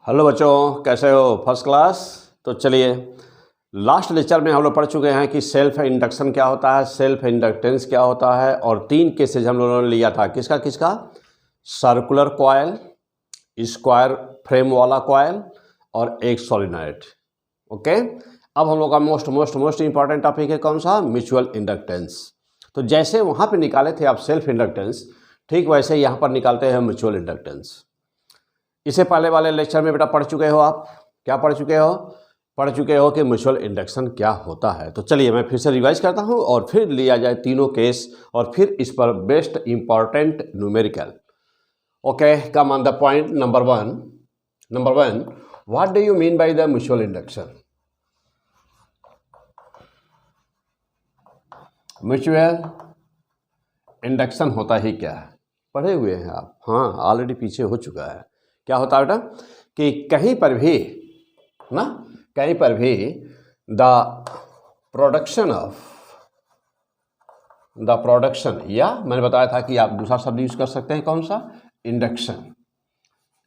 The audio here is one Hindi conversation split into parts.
हेलो बच्चों, कैसे हो? First class. तो चलिए, लास्ट लेक्चर में हम लोग पढ़ चुके हैं कि सेल्फ इंडक्शन क्या होता है, सेल्फ इंडक्टेंस क्या होता है, और तीन केसेज हम लोगों ने लिया था। किसका किसका? सर्कुलर कॉयल, स्क्वायर फ्रेम वाला कॉयल और एक सोलिनॉइड। ओके, अब हम लोग का मोस्ट इंपॉर्टेंट टॉपिक है कौन सा? Mutual inductance. तो जैसे वहाँ पे निकाले थे आप सेल्फ इंडक्टेंस, ठीक वैसे यहाँ पर निकालते हैं म्यूचुअल इंडक्टेंस। इससे पहले वाले लेक्चर में बेटा पढ़ चुके हो आप। क्या पढ़ चुके हो? पढ़ चुके हो कि म्यूचुअल इंडक्शन क्या होता है। तो चलिए मैं फिर से रिवाइज करता हूँ और फिर लिया जाए तीनों केस और फिर इस पर best important numerical. Okay, come on the point. Number one, what do you mean by the mutual induction? Mutual induction होता ही क्या है? पढ़े हुए हैं आप? हाँ, ऑलरेडी पीछे हो चुका है। क्या होता है बेटा कि कहीं पर भी द प्रोडक्शन या मैंने बताया था कि आप दूसरा शब्द यूज कर सकते हैं कौन सा? इंडक्शन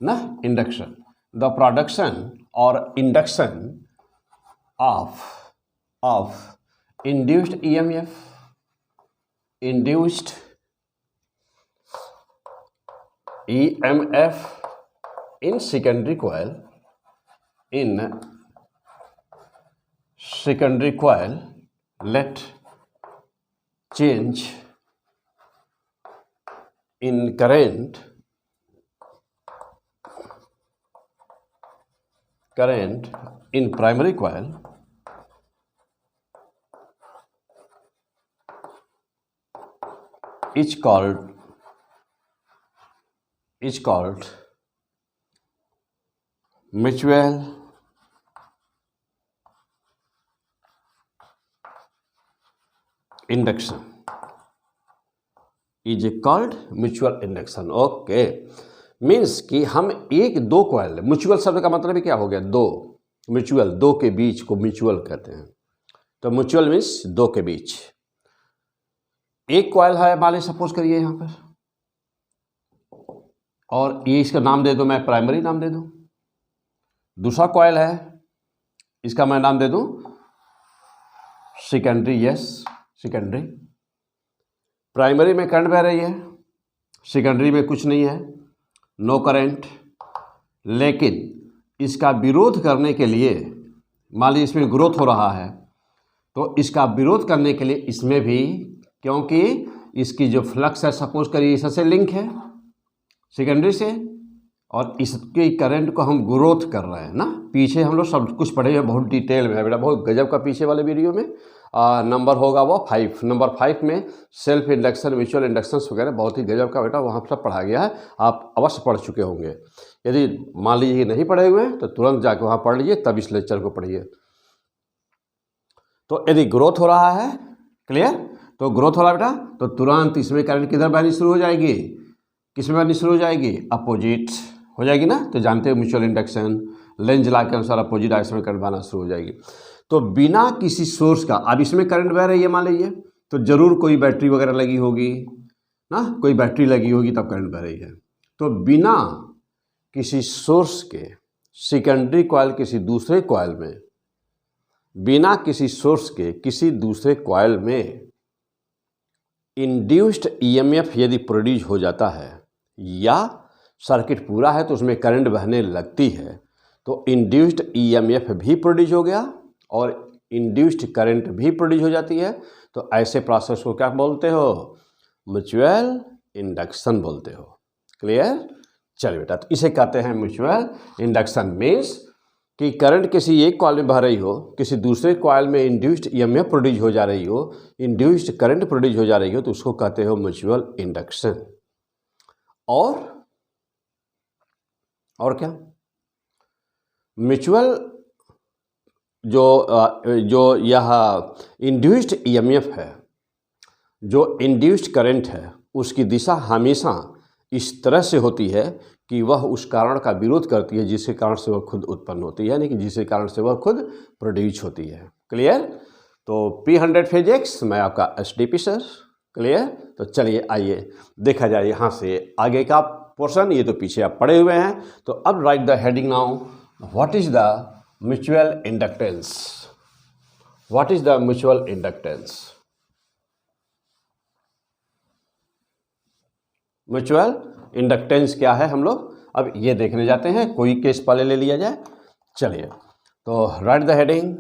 ना, इंडक्शन। द प्रोडक्शन और induction of induced EMF in secondary coil let change in current in primary coil is called mutual induction. Is called mutual induction. Okay, means कि हम एक दो कॉइल, म्यूचुअल शब्द का मतलब ही क्या हो गया? दो। म्यूचुअल, दो के बीच को म्यूचुअल कहते हैं। तो म्यूचुअल मीन्स दो के बीच। एक कॉइल है, मान लीजिए सपोज करिए यहाँ पर, और ये इसका नाम दे दो, मैं प्राइमरी नाम दे दूं। दूसरा कॉइल है, इसका मैं नाम दे दूं सेकेंडरी। Yes, secondary. प्राइमरी में करंट बह रही है, सेकेंडरी में कुछ नहीं है, नो करंट। लेकिन इसका विरोध करने के लिए, मान लीजिए इसमें ग्रोथ हो रहा है, तो इसका विरोध करने के लिए इसमें भी, क्योंकि इसकी जो फ्लक्स है सपोज करिए इससे लिंक है सेकेंडरी से, और इसके करंट को हम ग्रोथ कर रहे हैं ना। पीछे हम लोग सब कुछ पढ़े हैं, बहुत डिटेल में है बेटा, बहुत गजब का पीछे वाले वीडियो में। नंबर होगा वो 5, नंबर 5 में सेल्फ इंडक्शन, म्यूचुअल इंडक्शंस वगैरह बहुत ही गजब का बेटा वहाँ सब पढ़ा गया है। आप अवश्य पढ़ चुके होंगे। यदि मान लीजिए नहीं पढ़े हुए हैं तो तुरंत जाके वहाँ पढ़ लीजिए, तब इस लेक्चर को पढ़िए। तो यदि ग्रोथ हो रहा है, क्लियर, तो ग्रोथ हो रहा है बेटा, तो तुरंत इसमें करंट किधर बहनी शुरू हो जाएगी? किसमें बहनी शुरू हो जाएगी? अपोजिट हो जाएगी ना। तो जानते हो म्यूचुअल इंडक्शन, लेंज लॉ के अनुसार अपोजिट डायरेक्शन में करंट बहना शुरू हो जाएगी। तो बिना किसी सोर्स का, अब इसमें करंट बह रही है मान लीजिए, तो जरूर कोई बैटरी वगैरह लगी होगी ना, कोई बैटरी लगी होगी तब करंट बह रही है। तो बिना किसी सोर्स के सेकेंडरी कॉइल किसी दूसरे कॉइल में, बिना किसी सोर्स के किसी दूसरे कॉइल में इंड्यूस्ड EMF यदि प्रोड्यूस हो जाता है, या सर्किट पूरा है तो उसमें करंट बहने लगती है, तो इंड्यूस्ड EMF भी प्रोड्यूस हो गया और इंड्यूस्ड करंट भी प्रोड्यूस हो जाती है। तो ऐसे प्रोसेस को क्या बोलते हो? म्यूचुअल इंडक्शन बोलते हो। क्लियर? चलिए बेटा, तो इसे कहते हैं म्यूचुअल इंडक्शन। मीन्स कि करंट किसी एक कॉइल में बह रही हो, किसी दूसरे कॉइल में इंड्यूस्ड EMF प्रोड्यूस हो जा रही हो, इंड्यूस्ड करंट प्रोड्यूस हो जा रही हो, तो उसको कहते हो म्यूचुअल इंडक्शन। और क्या? म्यूचुअल जो यह इंड्यूस्ड EMF है, जो इंड्यूस्ड करंट है, उसकी दिशा हमेशा इस तरह से होती है कि वह उस कारण का विरोध करती है जिसके कारण से वह खुद उत्पन्न होती है, यानी कि जिसके कारण से वह खुद प्रोड्यूस होती है। क्लियर? तो P100 फिजिक्स, मैं आपका SDP सर। क्लियर? तो चलिए आइए देखा जाए यहाँ से आगे का पोर्शन, ये तो पीछे आप पढ़े हुए हैं। तो अब right the heading now, what is the mutual inductance, what is the mutual inductance. Mutual inductance क्या है, हम लोग अब ये देखने जाते हैं। कोई केस पहले ले लिया जाए, चलिए। तो write the heading,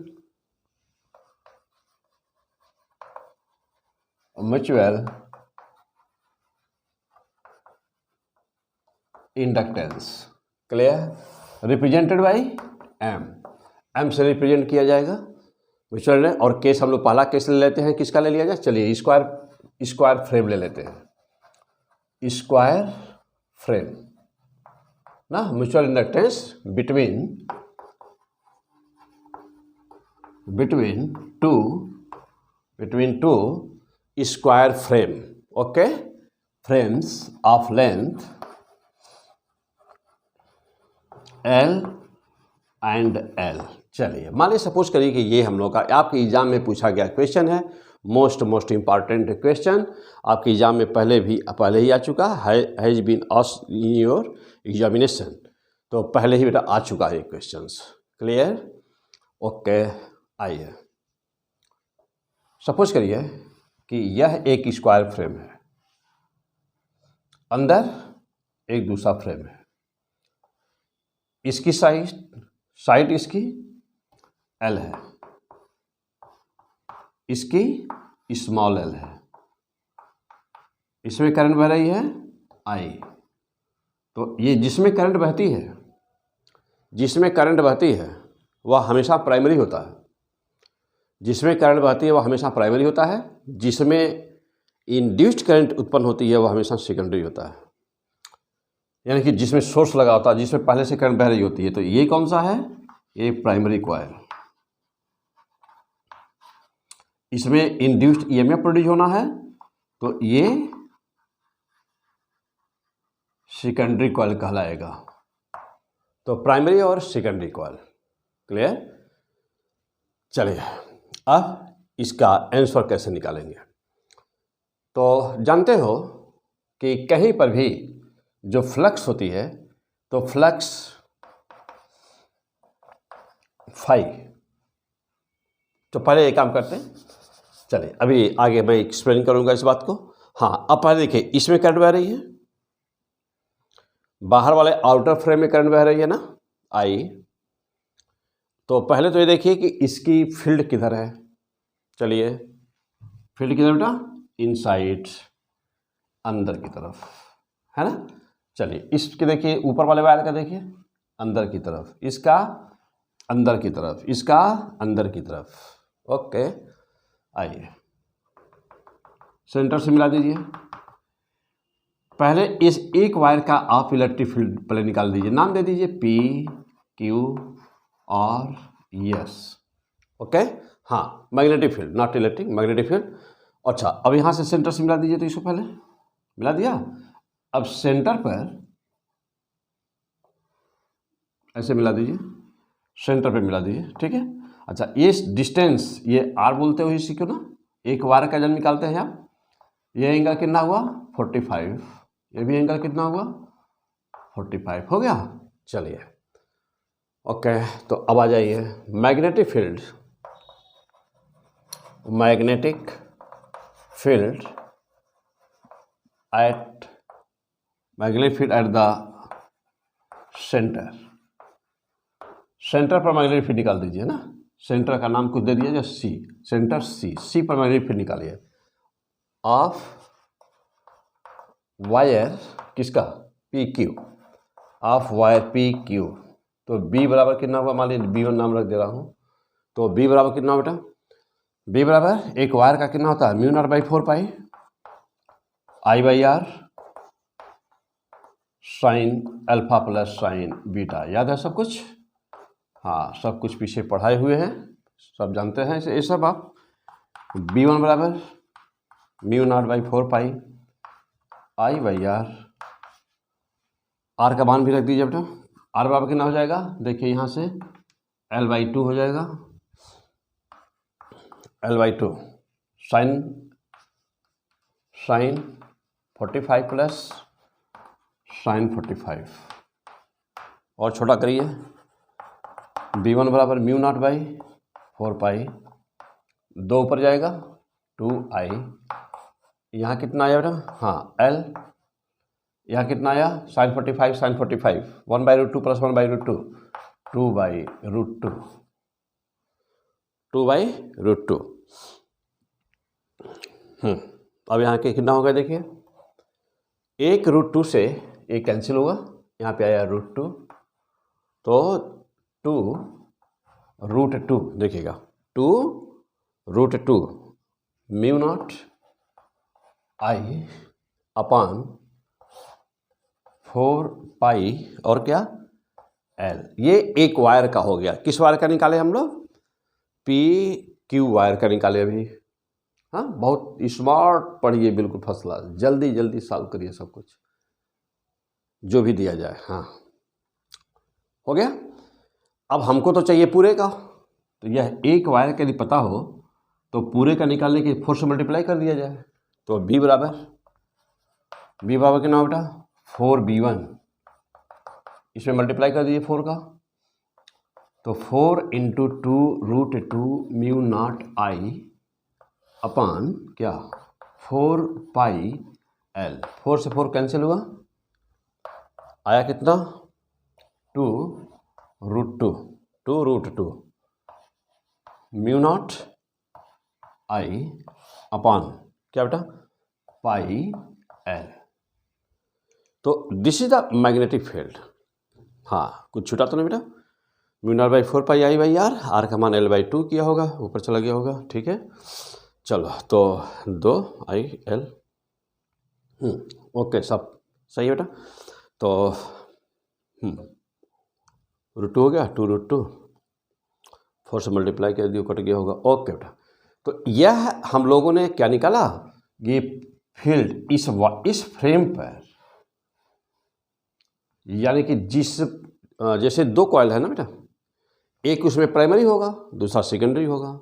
mutual inductance, clear, represented by M, M से रिप्रेजेंट किया जाएगा म्यूचुअल। और केस हम लोग पहला केस ले लेते हैं, किसका ले लिया जाए, चलिए स्क्वायर फ्रेम ले लेते हैं, स्क्वायर फ्रेम ना, mutual inductance between two square frame, okay, frames of length L and L। चलिए मान लीजिए सपोज करिए कि ये हम लोग का आपके एग्जाम में पूछा गया क्वेश्चन है, मोस्ट इम्पॉर्टेंट क्वेश्चन, आपके एग्जाम में पहले ही आ चुका है, has been asked in your examination. तो पहले ही बेटा आ चुका है क्वेश्चन, क्लियर, ओके। आइए सपोज करिए कि यह एक स्क्वायर फ्रेम है, अंदर एक दूसरा फ्रेम है, इसकी साइड इसकी L है, इसकी स्मॉल l है, इसमें करंट बह रही है I। तो ये जिसमें करंट बहती है वह हमेशा प्राइमरी होता है, जिसमें करंट बहती है वह हमेशा प्राइमरी होता है, जिसमें इंड्यूस्ड करंट उत्पन्न होती है वह हमेशा सेकेंडरी होता है। यानी कि जिसमें सोर्स लगा होता है, जिसमें पहले से करंट बह रही होती है, तो ये कौन सा है, ये प्राइमरी कॉइल। इसमें इंड्यूस्ड ईएमएफ प्रोड्यूस होना है, तो ये सेकेंडरी कॉइल कहलाएगा। तो प्राइमरी और सेकेंडरी कॉइल, क्लियर। चलिए अब इसका आंसर कैसे निकालेंगे। तो जानते हो कि कहीं पर भी जो फ्लक्स होती है, तो फ्लक्स फाई, तो पहले एक काम करते हैं, चलिए अभी आगे मैं एक्सप्लेन करूंगा इस बात को। हाँ, अब पहले देखिए, इसमें करंट बह रही है, बाहर वाले आउटर फ्रेम में करंट बह रही है ना, आई। तो पहले तो ये देखिए कि इसकी फील्ड किधर है, चलिए फील्ड किधर बेटा, इनसाइड, अंदर की तरफ है ना। चलिए इसके देखिए, ऊपर वाले वायर का देखिए, अंदर की तरफ, इसका अंदर की तरफ, इसका अंदर की तरफ, ओके। आइए सेंटर से मिला दीजिए। पहले इस एक वायर का आप इलेक्ट्रिक फील्ड पहले निकाल दीजिए, नाम दे दीजिए P, Q और S, ओके। हाँ, magnetic field, not electric, magnetic field. अच्छा, अब यहाँ से सेंटर से मिला दीजिए, तो इसको पहले मिला दिया। अब सेंटर पर ऐसे मिला दीजिए, सेंटर पे मिला दीजिए, ठीक है। अच्छा, ये डिस्टेंस, ये R बोलते हो इसी को ना, एक वायर का जब निकालते हैं आप, ये एंगल कितना हुआ 45, ये भी एंगल कितना हुआ 45, हो गया। चलिए ओके, तो अब आ जाइए magnetic field, magnetic field at the centre, centre पर मैग्नेटिक फील्ड निकाल दीजिए ना, सेंटर का नाम कुछ दे दिया जो C, सेंटर C पर मैग्नेटिक फील्ड निकालिए ऑफ वायर, किसका PQ, ऑफ वायर PQ। तो B बराबर कितना हुआ, मान लीजिए B1 नाम रख दे रहा हूँ, तो B बराबर कितना बेटा, B बराबर एक वायर का कितना होता है, μ0/4 पाई I/R sine alpha plus sign beta. याद है सब कुछ, हाँ सब कुछ पीछे पढ़ाए हुए हैं, सब जानते हैं ये सब आप। B1 बराबर μ0/4 पाई I/R, R का मान भी रख दीजिए बेटा, R बराबर कितना हो जाएगा, देखिए यहाँ से L/2 हो जाएगा, L/2 साइन 45 प्लस साइन 45 और छोटा करिए, b1 बराबर म्यू नॉट बाई 4 पाई, 2 ऊपर जाएगा 2i, यहाँ कितना आया बेटा, हाँ l, यहाँ कितना आया साइन 45 साइन 45, 1/√2 प्लस 1/√2, 2/√2, 2/√2। अब यहाँ के कितना होगा देखिए, 1√2 से एक कैंसिल होगा, यहाँ पे आया √2, तो 2√2 देखिएगा, 2√2 म्यू नॉट आई अपान 4 पाई और क्या एल। ये एक वायर का हो गया। किस वायर का निकाले हम लोग, PQ वायर का निकाले अभी। हाँ, बहुत स्मार्ट पढ़िए, बिल्कुल फर्स्ट क्लास, जल्दी जल्दी सॉल्व करिए सब कुछ जो भी दिया जाए। हाँ हो गया। अब हमको तो चाहिए पूरे का, तो यह एक वायर के लिए पता हो तो पूरे का निकालने के 4 से मल्टीप्लाई कर दिया जाए। तो b बराबर कितना बेटा 4b1, इसमें मल्टीप्लाई कर दीजिए 4 का, तो 4 × 2√2 म्यू नॉट आई अपान क्या 4 पाई एल। 4 से 4 कैंसिल हुआ, आया कितना 2√2 म्यू नॉट आई अपान क्या बेटा पाई एल। तो this is the magnetic field. हाँ, कुछ छूटा तो नहीं बेटा, mu naught by 4 pi I by R, R का मान L/2 किया होगा, ऊपर चला गया होगा। ठीक है, चलो तो 2IL। ओके, सब सही है बेटा। तो √2 हो गया, 2√2, 4 से मल्टीप्लाई कर दियो, कट गया होगा। ओके बेटा, तो यह हम लोगों ने क्या निकाला, ये फील्ड इस फ्रेम पर, यानी कि जैसे 2 कॉइल है ना बेटा, एक उसमें प्राइमरी होगा, दूसरा सेकेंडरी होगा,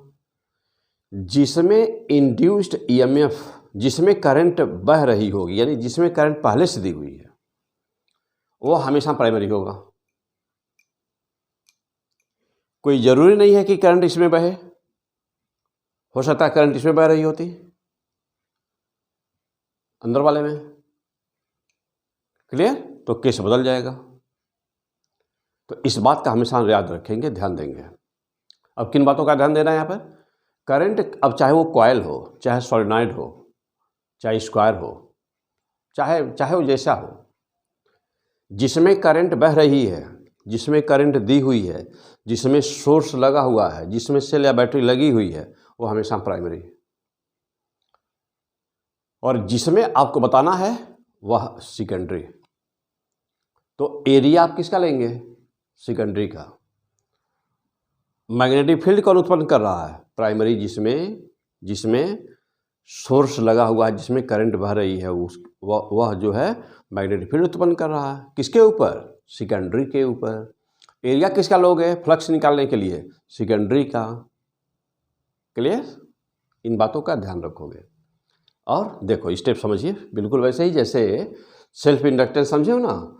जिसमें इंड्यूस्ड EMF, जिसमें करंट बह रही होगी, यानी जिसमें करंट पहले से दी हुई है, वो हमेशा प्राइमरी होगा। कोई ज़रूरी नहीं है कि करंट इसमें बहे, हो सकता है करंट इसमें बह रही होती अंदर वाले में। क्लियर? तो केस बदल जाएगा। तो इस बात का हमेशा याद रखेंगे, ध्यान देंगे। अब किन बातों का ध्यान देना है यहाँ पर, करंट, अब चाहे वो कॉइल हो, चाहे सॉलिनॉइड हो, चाहे स्क्वायर हो, चाहे वो जैसा हो, जिसमें करंट बह रही है, जिसमें करंट दी हुई है, जिसमें सोर्स लगा हुआ है, जिसमें सेल या बैटरी लगी हुई है, वो हमेशा प्राइमरी है। और जिसमें आपको बताना है वह सेकेंडरी। तो एरिया आप किसका लेंगे, सेकेंडरी का। मैग्नेटिक फील्ड कौन उत्पन्न कर रहा है, प्राइमरी, जिसमें सोर्स लगा हुआ है, जिसमें करंट बह रही है, वह जो है मैग्नेटिक फील्ड उत्पन्न कर रहा है। किसके ऊपर, सेकेंडरी के ऊपर। एरिया किसका लोगे, फ्लक्स निकालने के लिए, सेकेंडरी का। क्लियर? इन बातों का ध्यान रखोगे। और देखो स्टेप समझिए, बिल्कुल वैसे ही जैसे सेल्फ इंडक्टेंस समझे हो ना,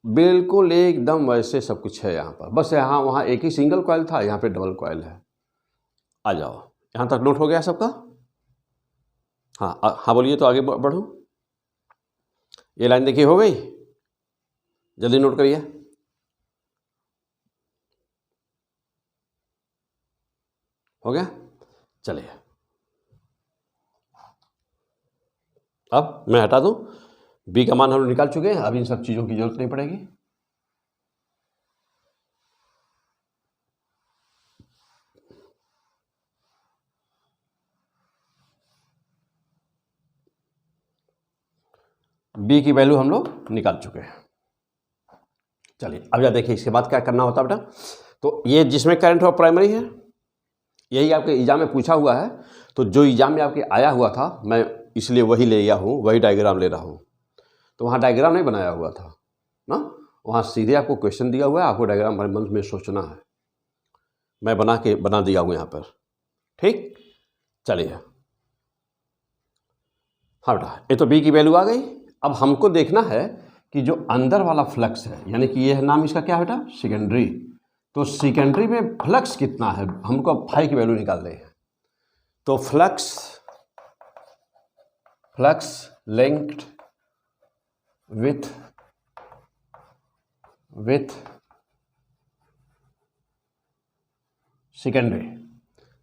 बिल्कुल एकदम वैसे सब कुछ है यहाँ पर। बस यहाँ वहाँ एक ही सिंगल कॉइल था, यहाँ पे डबल कॉइल है। आ जाओ, यहाँ तक नोट हो गया सबका। हाँ बोलिए, तो आगे बढ़ूँ। ये लाइन देखिए, हो गई, जल्दी नोट करिए। हो गया, चलिए अब मैं हटा दूँ। B का मान हम लोग निकाल चुके हैं, अब इन सब चीज़ों की जरूरत नहीं पड़ेगी। B की वैल्यू हम लोग निकाल चुके हैं। चलिए अब या देखिए, इसके बाद क्या करना होता है बेटा। तो ये जिसमें करंट हो प्राइमरी है, यही आपके एग्जाम में पूछा हुआ है। तो जो एग्जाम में आपके आया हुआ था, मैं इसलिए वही ले लिया हूँ, वही डायग्राम ले रहा हूँ। तो वहाँ डायग्राम नहीं बनाया हुआ था ना, वहाँ सीधे आपको क्वेश्चन दिया हुआ है, आपको डायग्राम हमारे मन में सोचना है। मैं बना दिया हूँ यहाँ पर। ठीक, चलिए। हाँ बेटा, ये तो B की वैल्यू आ गई। अब हमको देखना है कि जो अंदर वाला फ्लक्स है, यानी कि ये है नाम इसका क्या है बेटा, सेकेंडरी। तो सेकेंडरी में फ्लक्स कितना है, हमको फाई की वैल्यू निकालनी है। तो फ्लक्स लिंक्ड विथ सेकेंडरी।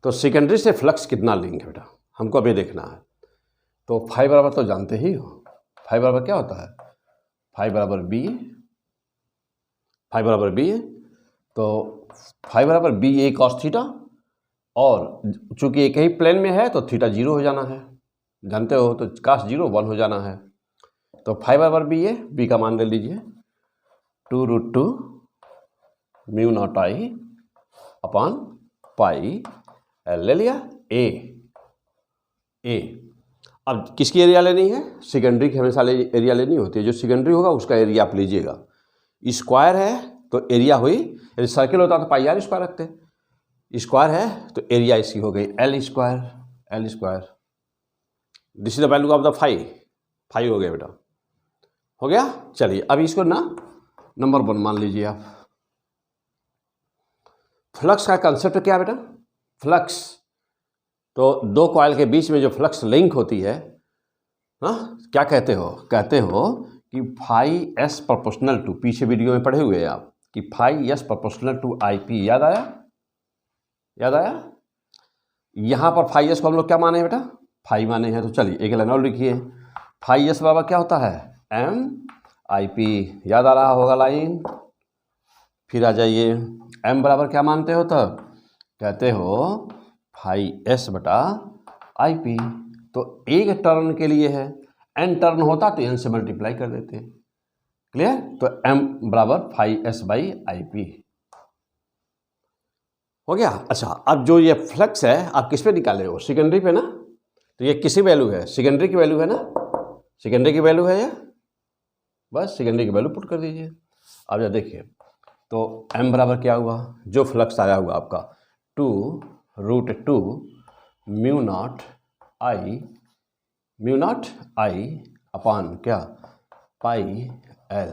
तो सेकेंडरी से फ्लक्स कितना लिंक है बेटा, हमको अभी देखना है। तो फाई बराबर तो जानते ही हो, फाई बराबर क्या होता है, फाई बराबर बी, फाई बराबर बी है। तो फाई बराबर बी ए कॉस थीटा, और चूंकि एक ही प्लेन में है तो थीटा 0 हो जाना है, जानते हो, तो काश 0 1 हो जाना है। तो फाई बराबर बी है, बी का मान ले लीजिए 2√2 mu not I upon pi L ले लिया। ए अब किसकी एरिया लेनी है, सेकेंडरी की हमेशा एरिया लेनी होती है, जो सेकेंडरी होगा उसका एरिया आप लीजिएगा। स्क्वायर है तो एरिया हुई, यदि सर्किल होता तो पाई आर स्क्वायर रखते, स्क्वायर है तो एरिया इसकी हो गई L square. This is the value of the phi हो गया बेटा, हो गया। चलिए अब इसको ना नंबर 1 मान लीजिए आप। फ्लक्स का कंसेप्ट क्या है बेटा, फ्लक्स तो दो कॉइल के बीच में जो फ्लक्स लिंक होती है, क्या कहते हो कि फाई एस प्रोपोर्शनल टू, पीछे वीडियो में पढ़े हुए हैं आप कि phi S proportional to I P, याद आया। यहाँ पर फाई एस को हम लोग क्या माने हैं बेटा, फाई माने हैं। तो चलिए एक लाइन और लिखिए, फाई एस बराबर क्या होता है, एम आई पी, याद आ रहा होगा लाइन। फिर आ जाइए, एम बराबर क्या मानते हो, तब कहते हो फाई एस बटा आई पी। तो एक टर्न के लिए है, एन टर्न होता तो एन से मल्टीप्लाई कर देते, क्लियर। तो एम बराबर phi S by I P हो गया। अच्छा, अब जो ये फ्लक्स है आप किस पे निकाले हो, सेकेंडरी पे ना। तो ये किसी वैल्यू है, सेकेंडरी की वैल्यू है ना, सेकेंडरी की वैल्यू है ये, बस सेकेंडरी की वैल्यू पुट कर दीजिए। अब जब देखिए तो m बराबर क्या हुआ, जो फ्लक्स आया हुआ आपका 2√2 म्यू नॉट आई अपॉन क्या, pi L.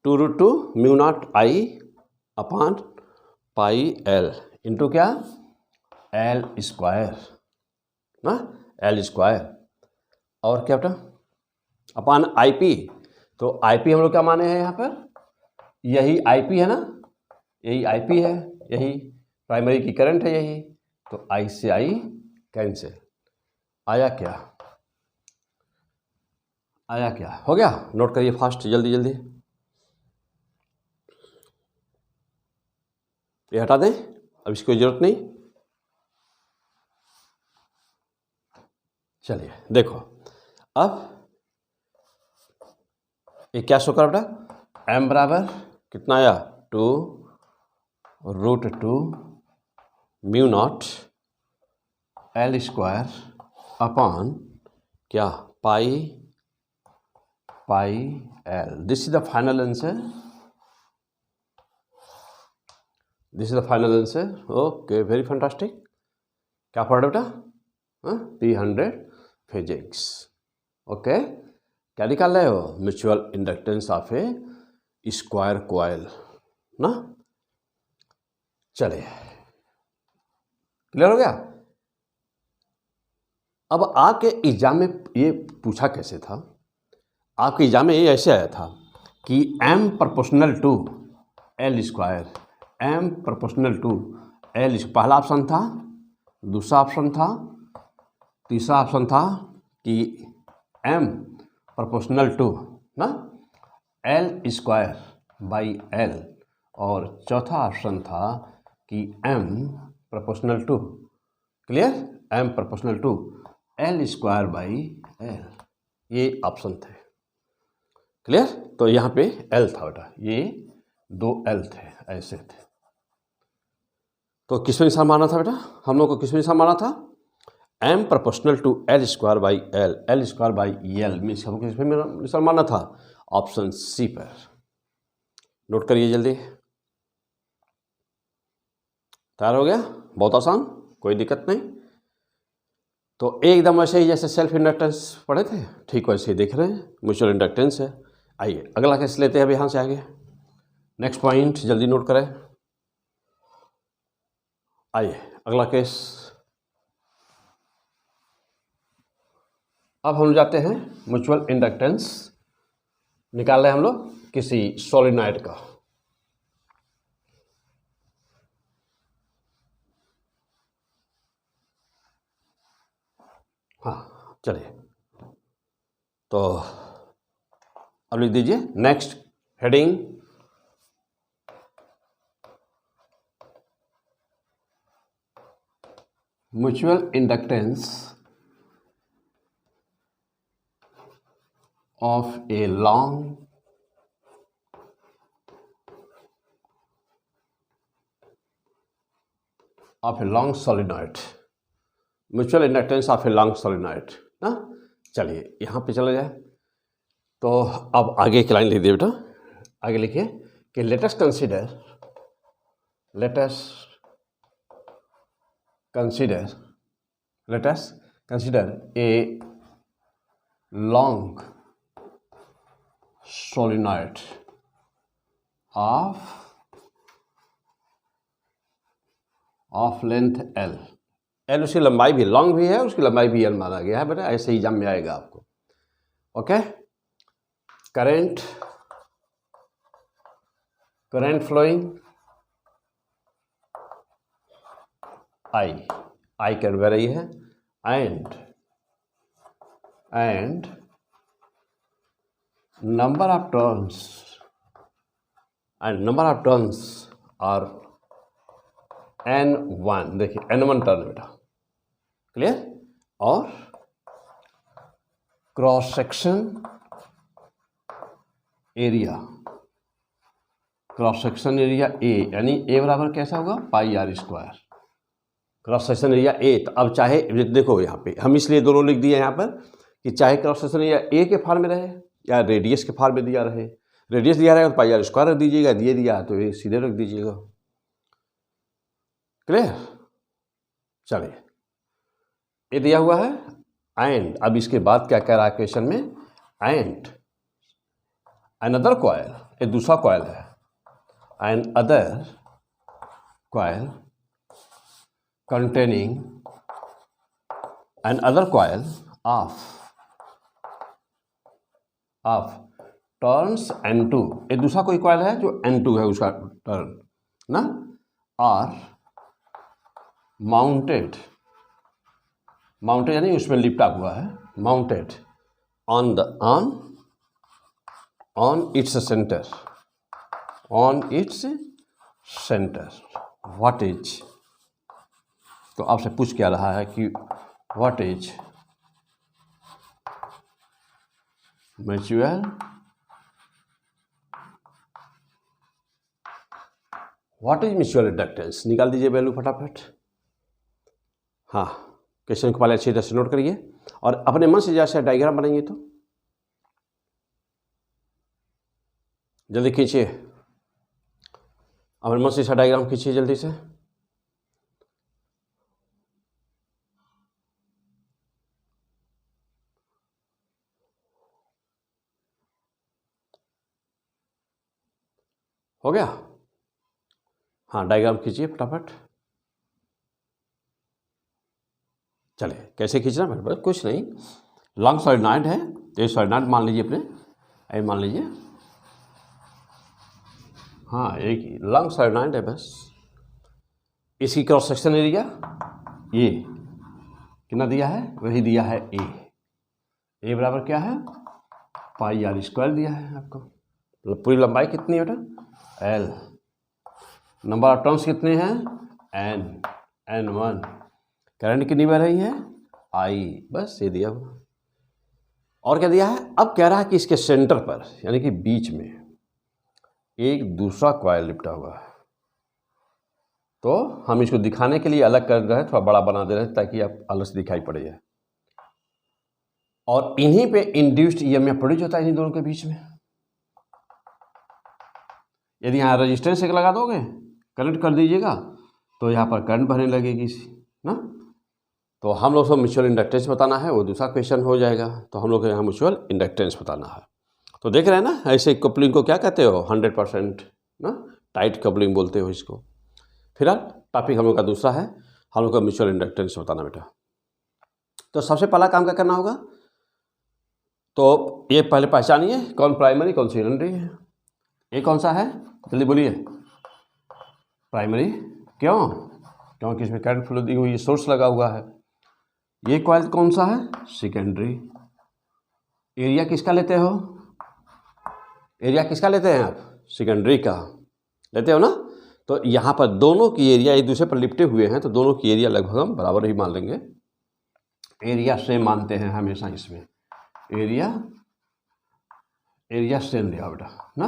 2√2 mu not I upon pi L into क्या, एल स्क्वायर ना, एल स्क्वायर, और क्या बेटा अपॉन आई पी। तो आई पी हम लोग क्या माने हैं यहाँ पर, यही आईपी है ना, यही आईपी है, यही प्राइमरी की करंट है यही। तो आई से आई कैंसिल, आया क्या, हो गया। नोट करिए फास्ट, जल्दी ये हटा दें, अब इसकी जरूरत नहीं। चलिए देखो, अब ये क्या शो कर बेटा, एम बराबर कितना आया, 2√2 mu naught L square upon क्या, pi L. This is the final answer, okay, very fantastic. क्या पढ़ रहे बेटा, 300 फिजिक्स, ओके। क्या निकाल रहे हो, mutual inductance of A square coil ना। चलिए क्लियर हो गया। अब आपके एग्जाम में ये पूछा कैसे था, आपके एग्जाम में ये ऐसे आया था कि m proportional to L square, m proportional to L, पहला ऑप्शन था, दूसरा ऑप्शन था, तीसरा ऑप्शन था कि m प्रोपोर्शनल टू ना एल स्क्वायर बाई एल, और चौथा ऑप्शन था कि m proportional to, clear, m proportional to L square by L, ये ऑप्शन थे, क्लियर। तो यहाँ पे एल था बेटा, ये 2 एल थे, ऐसे थे। तो किसमें निशान मारना था बेटा, हम लोग को किसमें निशान मारना था, m proportional to L square by L, L square by L means हमको किसमें निशान मारना था, ऑप्शन सी पर। नोट करिए जल्दी, तैयार हो गया, बहुत आसान, कोई दिक्कत नहीं। तो एकदम वैसे ही जैसे सेल्फ इंडक्टेंस पढ़े थे, ठीक वैसे ही देख रहे हैं, म्यूचुअल इंडक्टेंस है। आइए अगला केस लेते हैं अब यहाँ से आगे। नेक्स्ट पॉइंट जल्दी नोट करें। आइए अगला केस। अब हम जाते हैं म्यूचुअल इंडक्टेंस निकाल रहे हैं हम लोग किसी सोलेनॉइड का। हाँ चलिए, तो अब लिख दीजिए next heading mutual inductance of a long solenoid. Mutual inductance of a long solenoid ना। चलिए यहाँ पे चले जाए, तो अब आगे की लाइन लिख दिए बेटा। आगे लिखिए कि let us consider a long solenoid of length L। L उसकी लंबाई भी लॉन्ग भी है, उसकी लंबाई भी L माना गया है बेटा, ऐसे ही एग्जाम में आएगा आपको। ओके, करंट फ्लोइंग I कैन बह रही है, and number of turns are N1। देखिए N1 टर्न बेटा, क्लियर। और क्रॉस सेक्शन एरिया A, यानी A बराबर कैसा होगा, pi are square. Cross section area A, तो अब चाहे देखो यहाँ पे हम इसलिए दोनों लिख दिए यहाँ पर कि चाहे क्रॉस सेक्शन एरिया A के फॉर्म में रहे या रेडियस के फॉर्म में दिया रहे। रेडियस दिया रहेगा तो पाई आर स्क्वायर रख दीजिएगा, दिया है तो ये सीधे रख दीजिएगा। क्लियर। चलिए ये दिया हुआ है एंड, अब इसके बाद क्या कह रहा है क्वेश्चन में, एंड अनदर कॉइल, ये दूसरा कॉइल है, and other coil containing another coil of turns N2। एक दूसरा कोई कॉइल है जो N2 है उसका टर्न ना, और माउंटेड यानी उसमें लिपटा हुआ है, mounted on its centre. What is, तो आपसे पूछ क्या रहा है कि व्हाट इज म्यूचुअल इंडक्टेंस, निकाल दीजिए वैल्यू फटाफट। हाँ, क्वेश्चन को पहले अच्छी तरह से नोट करिए और अपने मन से जैसे डायग्राम बनाइए तो जल्दी खींचिए, अपने मन से डायग्राम खींचिए जल्दी से। हो गया। हाँ, डायग्राम खींचिए फटाफट। चलिए कैसे खींचना मेरे पास कुछ नहीं, लॉन्ग सोलेनॉइड है तो ये सोलेनॉइड मान लीजिए अपने, ऐसे मान लीजिए। हाँ, एक लॉन्ग सोलेनॉइड है बस। इसकी क्रॉस सेक्शन एरिया ये कितना दिया है, वही दिया है ए बराबर क्या है, पाई आर स्क्वायर दिया है आपको। पूरी लंबाई कितनी है बेटा, L। नंबर ऑफ टर्न्स कितने हैं, N1। करंट कितनी बह रही है, I। बस ये दिया हुआ, और क्या दिया है। अब कह रहा है कि इसके सेंटर पर यानी कि बीच में एक दूसरा कॉइल लिपटा हुआ है, तो हम इसको दिखाने के लिए अलग कर रहे हैं, थोड़ा बड़ा बना दे रहे हैं ताकि आप अलग से दिखाई पड़ जाए। और इन्हीं पे इंड्यूस्ड ईएमएफ प्रोड्यूस होता है इन्हीं दोनों के बीच में। यदि यहाँ रजिस्टेंस एक लगा दोगे, कनेक्ट कर दीजिएगा, तो यहाँ पर करंट बहने लगेगी ना। तो हम लोग को म्यूचुअल इंडक्टेंस बताना है, वो दूसरा क्वेश्चन हो जाएगा। तो हम लोग को यहाँ म्यूचुअल इंडक्टेंस बताना है। तो देख रहे हैं ना, ऐसे कपलिंग को क्या कहते हो, 100% ना, टाइट कपलिंग बोलते हो इसको। फिलहाल टॉपिक हम लोग का दूसरा है, हम लोग का म्यूचुअल इंडक्टेंस बताना बेटा। तो सबसे पहला काम क्या करना होगा, तो ये पहले पहचानिए कौन प्राइमरी कौन सेकेंडरी है। ये कौन सा है, जल्दी बोलिए। प्राइमरी, क्यों? क्योंकि इसमें करंट फ्लो दी हुई, सोर्स लगा हुआ है। ये कॉइल कौन सा है, सेकेंडरी। एरिया किसका लेते हो, एरिया किसका लेते हैं आप, सेकेंडरी का लेते हो ना। तो यहाँ पर दोनों की एरिया एक दूसरे पर लिपटे हुए हैं, तो दोनों की एरिया लगभग हम बराबर ही मान लेंगे। एरिया सेम मानते हैं हमेशा इसमें, एरिया सेम लिया बेटा ना।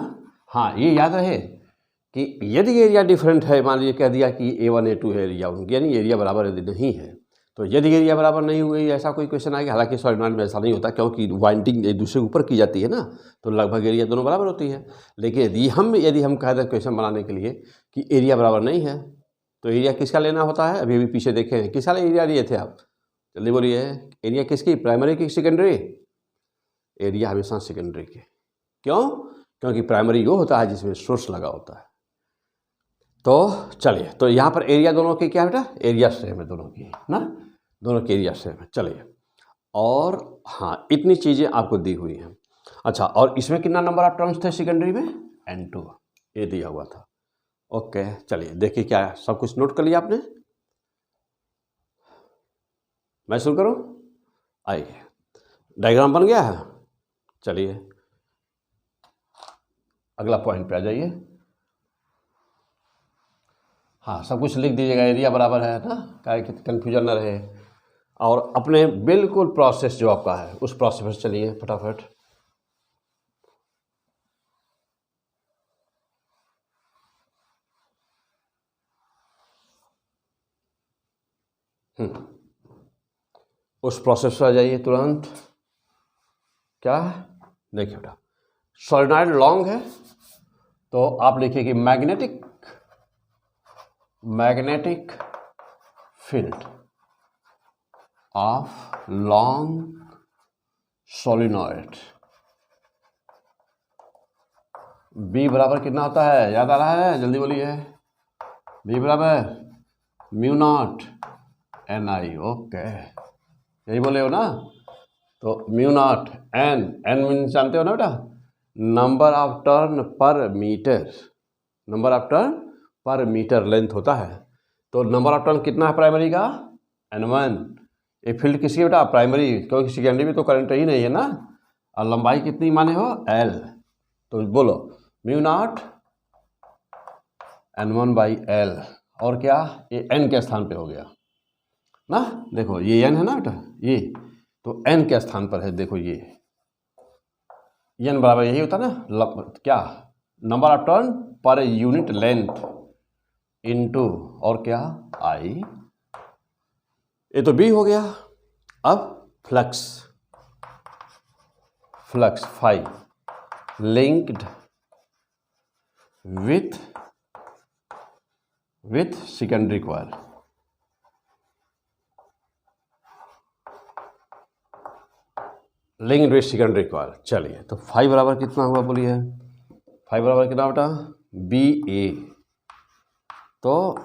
हाँ, ये याद रहे कि यदि एरिया डिफरेंट है, मान लीजिए कह दिया कि A1 A2 है एरिया, यानी एरिया बराबर यदि नहीं है, तो यदि एरिया बराबर नहीं हुई ऐसा कोई क्वेश्चन आएगा। हालांकि सॉलिनॉइड में ऐसा नहीं होता, क्योंकि वाइंडिंग एक दूसरे के ऊपर की जाती है ना, तो लगभग एरिया दोनों बराबर होती है। लेकिन यदि हम कह दें क्वेश्चन बनाने के लिए कि एरिया बराबर नहीं है, तो एरिया किसका लेना होता है, अभी पीछे देखे हैं किसका एरिया लिए थे आप, जल्दी बोलिए। एरिया किसकी, प्राइमरी की सेकेंडरी? एरिया हमेशा सेकेंडरी के। क्यों? क्योंकि प्राइमरी वो होता है जिसमें सोर्स लगा होता है। तो चलिए, तो यहाँ पर एरिया दोनों की क्या बेटा, एरिया सेम है दोनों की ना, दोनों की एरिया सेम है। चलिए, और हाँ, इतनी चीज़ें आपको दी हुई हैं। अच्छा, और इसमें कितना नंबर ऑफ टर्न्स थे सेकेंडरी में, N2, ये दिया हुआ था। ओके, चलिए देखिए क्या सब कुछ नोट कर लिया आपने। मैं शुरू करूँ, आइए, डायग्राम बन गया है। चलिए अगला पॉइंट पे आ जाइए। हाँ, सब कुछ लिख दीजिएगा, एरिया बराबर है ना, क्या कन्फ्यूजन ना रहे। और अपने बिल्कुल प्रोसेस जो आपका है उस प्रोसेस पर चलिए फटाफट। उस प्रोसेस पर आ जाइए तुरंत। क्या देखिए बेटा, सोलेनॉइड लॉन्ग है, तो आप लिखिए कि magnetic field of long solenoid. B बराबर कितना होता है, याद आ रहा है, जल्दी बोलिए। बी बराबर म्यू नॉट NI। ओके, यही बोले हो ना। तो म्यू नॉट एन मीन जानते हो ना बेटा, नंबर ऑफ टर्न पर मीटर, नंबर ऑफ टर्न पर मीटर लेंथ होता है। तो नंबर ऑफ टर्न कितना है प्राइमरी का, N1। ये फील्ड किसकी बेटा, प्राइमरी, क्योंकि सेकेंडरी में तो करंट ही नहीं है ना। और लंबाई कितनी माने हो, L। तो बोलो म्यू नॉट N1/L। और क्या, ये N के स्थान पे हो गया ना। देखो ये N है ना बेटा, ये तो N के स्थान पर है। देखो ये N बराबर यही होता ना, क्या, नंबर ऑफ टर्न पर यूनिट लेंथ इनटू और क्या, I। ये तो B हो गया। अब flux phi linked with secondary coil. Linked with secondary coil. चलिए, तो फाई बराबर कितना हुआ बोलिए, फाई बराबर कितना बेटा, BA। तो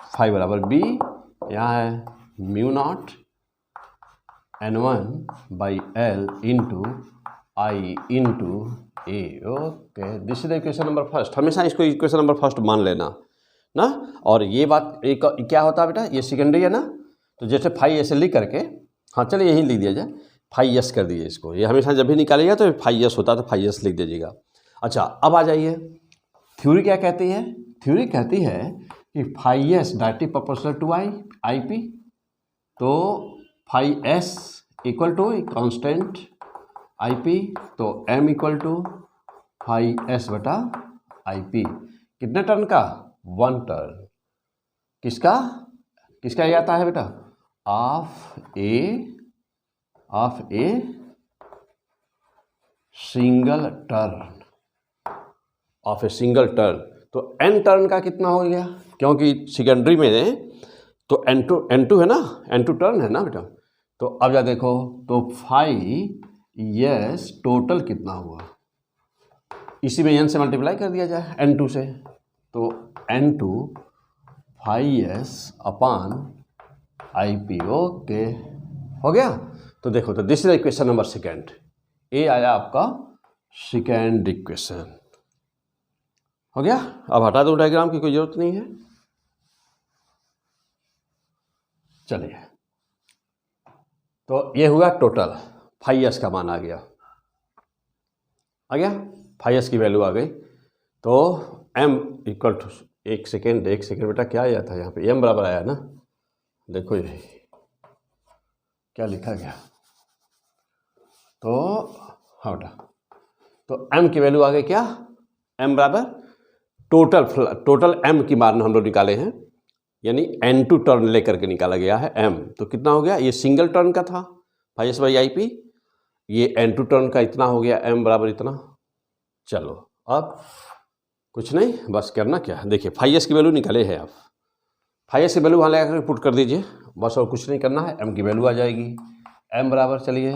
फाई बराबर B, यहाँ है mu naught N1/L into I into A। Okay, this is equation number first. हमेशा इसको इक्वेशन नंबर फर्स्ट मान लेना ना। और ये बात एक क्या होता है बेटा, ये सेकेंडरी है ना, तो जैसे फाई ऐसे लिख करके, हाँ चलिए यही लिख दिया जाए, फाई एस कर दीजिए इसको। ये हमेशा जब भी निकालिएगा तो फाई एस होता है, तो फाई एस लिख दीजिएगा। अच्छा, अब आ जाइए, थ्योरी क्या कहती है, थ्योरी कहती है कि phi S directly proportional to IP। तो phi S equal to constant IP, तो M equal to phi S बटा IP। कितने टर्न का, 1 टर्न। किसका ये आता है बेटा, of a single turn, of a single turn. तो N टर्न का कितना हो गया, क्योंकि सेकेंडरी में तो N2 है ना, N2 टर्न है ना बेटा। तो अब जा देखो, तो 5s टोटल कितना हुआ, इसी में n से मल्टीप्लाई कर दिया जाए N2 से, तो N2 5s अपान IP। ओके, हो गया। तो देखो, तो this is equation number second. A आया आपका सेकेंड इक्वेशन, हो गया। अब हटा दो डायग्राम की, कोई जरूरत नहीं है। चलिए, तो ये हुआ टोटल, 5s का मान आ गया 5s की वैल्यू आ गई। तो m इक्वल टू, एक सेकेंड बेटा, क्या आया था यहाँ पे, m बराबर आया ना, देखो ये क्या लिखा गया। तो हाँ बेटा, तो m की वैल्यू आ गई क्या, m बराबर टोटल m की मान हम लोग निकाले हैं, यानी N2 टर्न लेकर के निकाला गया है m। तो कितना हो गया, ये सिंगल टर्न का था 5s/IP, ये N2 टर्न का इतना हो गया, m बराबर इतना। चलो अब कुछ नहीं, बस करना क्या है, देखिए 5s की वैल्यू निकाले हैं आप, 5s की वैल्यू वहाँ लेकर पुट कर दीजिए, बस और कुछ नहीं करना है, m की वैल्यू आ जाएगी। m बराबर, चलिए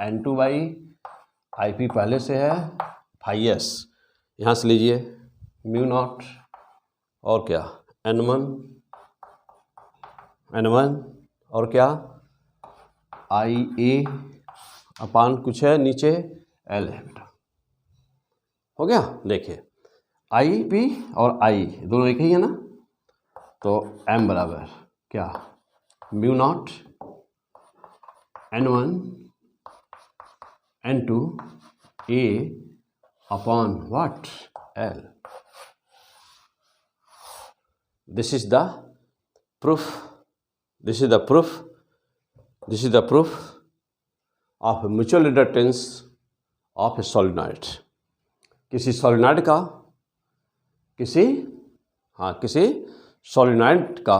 N2/IP पहले से है 5s, यहाँ से लीजिए म्यू नॉट, और क्या N1 और क्या IA अपान कुछ है नीचे L है बेटा, हो गया। देखिए IP और I दोनों एक ही है ना, तो m बराबर क्या, mu naught N1 N2 A upon what L। This is the proof of mutual inductance of a solenoid। किसी सॉलिनॉइड का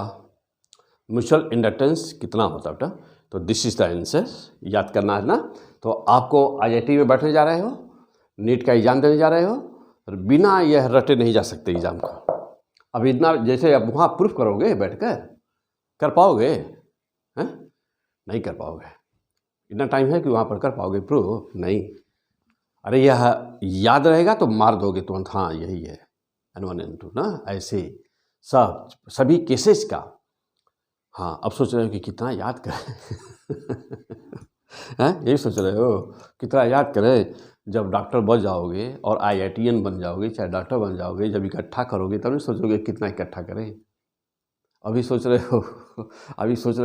म्यूचुअल इंडक्टेंस कितना होता है बेटा। तो दिस इज द आंसर, याद करना है ना। तो आपको IIT में बैठने जा रहे हो, नीट का एग्जाम देने जा रहे हो, और बिना यह रटे नहीं जा सकते एग्जाम को। अब इतना जैसे अब वहाँ प्रूफ करोगे बैठकर, कर पाओगे हैं, नहीं कर पाओगे। इतना टाइम है कि वहाँ पर कर पाओगे प्रूफ, नहीं। अरे यह याद रहेगा तो मार दोगे तुरंत, हाँ यही है N1 N2 ना, ऐसे सभी केसेस का। हाँ, अब सोच रहे हो कि कितना याद करें हैं, यही सोच रहे हो कितना याद करें। जब डॉक्टर बन जाओगे और IITian बन जाओगे, चाहे डॉक्टर बन जाओगे, जब इकट्ठा करोगे तब नहीं सोचोगे कितना इकट्ठा करें। अभी सोच रहे हो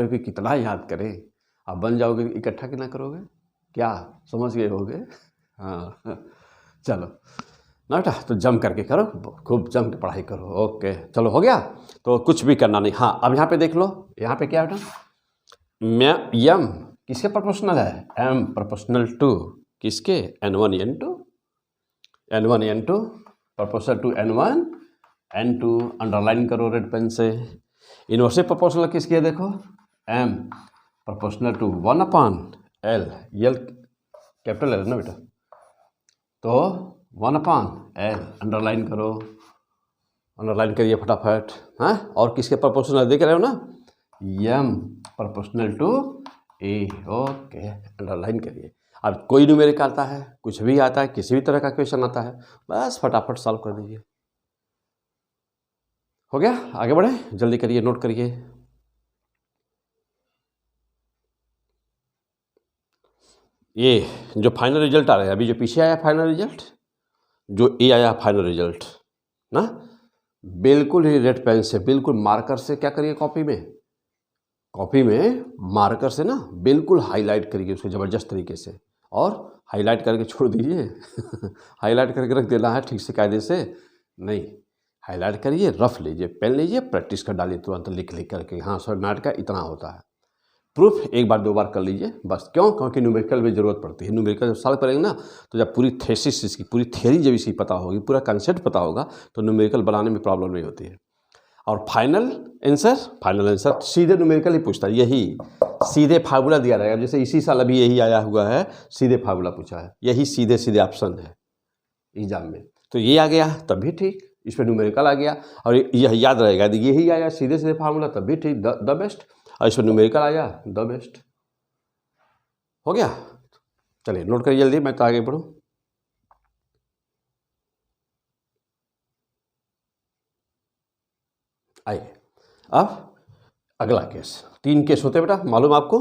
कि कितना याद करें, अब बन जाओगे इकट्ठा कितना करोगे, क्या समझ गए होगे। हाँ चलो ना बेटा, तो जम करके करो, खूब जम के पढ़ाई करो। ओके चलो, हो गया। तो कुछ भी करना नहीं। हाँ, अब यहाँ पे देख लो, यहाँ पे क्या बेटा, m किसके प्रोपोर्शनल है, m प्रोपोर्शनल टू किसके, N1 N2 proportional to N1 N2, underline करो रेड पेन से। इनवर्सली प्रोपोर्शनल किसकी है, देखो m proportional to 1/L, L capital है ना बेटा, तो 1/L अंडरलाइन करो, अंडरलाइन करिए फटाफट। हाँ, और किसके प्रोपोर्शनल देख रहे हो ना, m proportional to A। Okay, underline करिए। अब कोई न्यूमेरिक आता है, कुछ भी आता है, किसी भी तरह का क्वेश्चन आता है, बस फटाफट सॉल्व कर दीजिए। हो गया, आगे बढ़े, जल्दी करिए, नोट करिए। ये जो फाइनल रिजल्ट आ रहा है, अभी जो पीछे आया फाइनल रिजल्ट, जो ए आया फाइनल रिजल्ट ना, बिल्कुल ही रेड पेन से, बिल्कुल मार्कर से क्या करिए, कॉपी में मार्कर से ना बिल्कुल हाईलाइट करिए उसको ज़बरदस्त तरीके से, और हाईलाइट करके छोड़ दीजिए हाईलाइट करके रख देना है ठीक से, कायदे से नहीं, हाईलाइट करिए, रफ लीजिए, पेन लीजिए, प्रैक्टिस कर डालिए तुरंत लिख करके। हाँ, सॉलिनॉइड का इतना होता है, प्रूफ एक बार दो बार कर लीजिए बस। क्यों, क्योंकि न्यूमेरिकल में ज़रूरत पड़ती है। न्यूमेरिकल जब सॉल्व करेंगे ना, तो जब पूरी थेसिस इसकी, पूरी थ्योरी जब इसकी पता होगी, पूरा कंसेप्ट पता होगा, तो न्यूमेरिकल बनाने में प्रॉब्लम नहीं होती है। और फाइनल आंसर सीधे न्यूमेरिकल ही पूछता है, यही सीधे फार्मूला दिया रहेगा। जैसे इसी साल अभी यही आया हुआ है, सीधे फार्मूला पूछा है, यही सीधे ऑप्शन है एग्जाम में। तो ये आ गया तब भी ठीक, इस पर न्यूमेरिकल आ गया और यह याद रहेगा। यदि यही आया सीधे सीधे फार्मूला तब भी ठीक, द बेस्ट, और इस पर न्यूमेरिकल आया द बेस्ट। हो गया। चलिए नोट करिए जल्दी, मैं तो आगे बढ़ूँ। आइए अब अगला केस। 3 केस होते हैं बेटा, मालूम आपको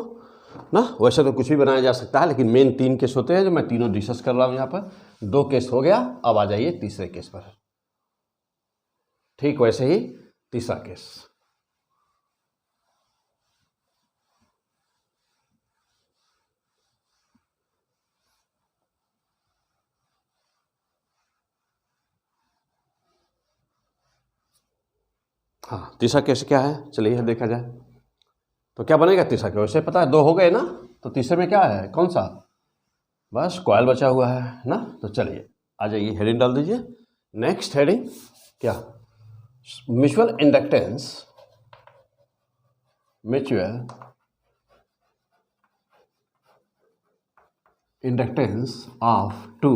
ना। वैसे तो कुछ भी बनाया जा सकता है, लेकिन मेन 3 केस होते हैं जो मैं तीनों डिस्कस कर रहा हूँ यहाँ पर। 2 केस हो गया, अब आ जाइए तीसरे केस पर। ठीक वैसे ही तीसरा केस। हाँ, तीसरा केस क्या है, चलिए देखा जाए तो क्या बनेगा तीसरा केस। वैसे पता है 2 हो गए ना, तो तीसरे में क्या है, कौन सा, बस कॉइल बचा हुआ है ना। तो चलिए आ जाइए, हेडिंग डाल दीजिए। नेक्स्ट हेडिंग क्या, mutual inductance, mutual inductance of two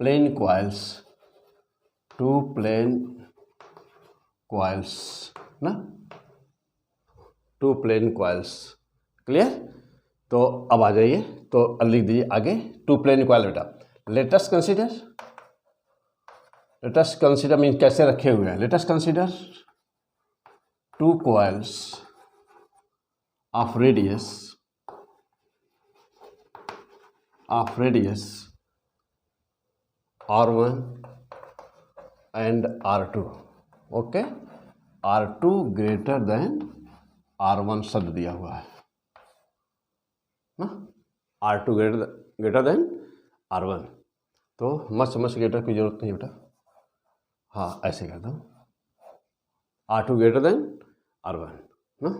plane coils, 2 plane coils ना, 2 प्लेन कॉइल्स। क्लियर। तो अब आ जाइए, तो लिख दीजिए आगे 2 प्लेन कॉइल बेटा। लेटेस्ट कंसीडर मीन कैसे रखे हुए हैं, latest consider 2 coils of radius R1 and R2। Okay, R2 greater than R1 शब्द दिया हुआ है ना, R2 ग्रेटर देन R1। तो मत समझ ग्रेटर की जरूरत नहीं बेटा, हाँ ऐसे कर दो, R2 ग्रेटर देन R1 ना।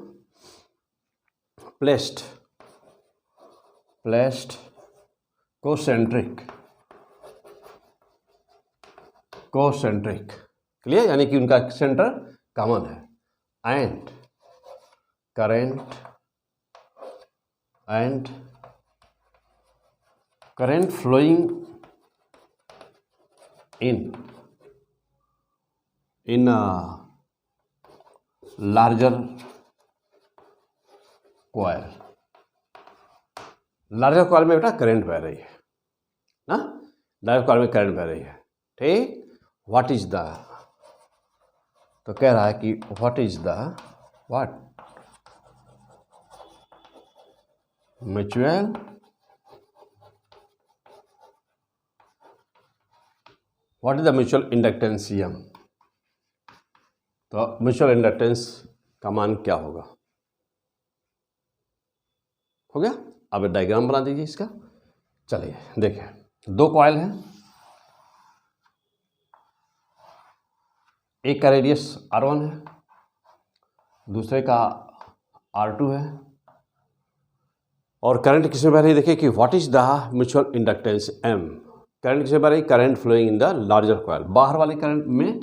प्लेस्ड कोसेंट्रिक, क्लियर, यानी कि उनका सेंटर कॉमन है। And current flowing in larger coil में बेटा करंट बह रही है ना, लार्जर कॉइल में करंट बह रही है। ठीक, व्हाट इज द, तो कह रहा है कि what is the mutual inductance M। तो म्यूचुअल इंडक्टेंस का मान क्या होगा, हो गया। अब डायग्राम बना दीजिए इसका। चलिए देखिए, 2 कॉइल हैं, एक का रेडियस R1 है, दूसरे का R2 है, और करंट किसमें बह रही है, देखिए कि what is the mutual inductance M। Current किसमें बह रही है, current flowing in the larger coil, बाहर वाले करंट में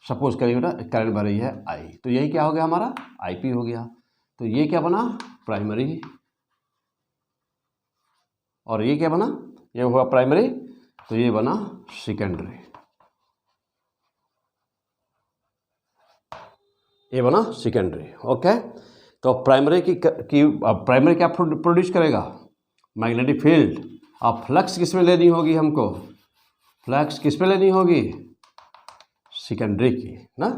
सपोज करिए बेटा करंट बह रही है I, तो यही क्या हो गया हमारा IP हो गया। तो ये क्या बना, प्राइमरी, और ये क्या बना, ये हुआ प्राइमरी, तो ये बना सेकेंडरी, ये बना सेकेंडरी। ओके, तो प्राइमरी प्राइमरी क्या प्रोड्यूस करेगा, मैग्नेटिक फील्ड। अब फ्लक्स किस में लेनी होगी हमको, फ्लक्स किस में लेनी होगी, सेकेंडरी की ना,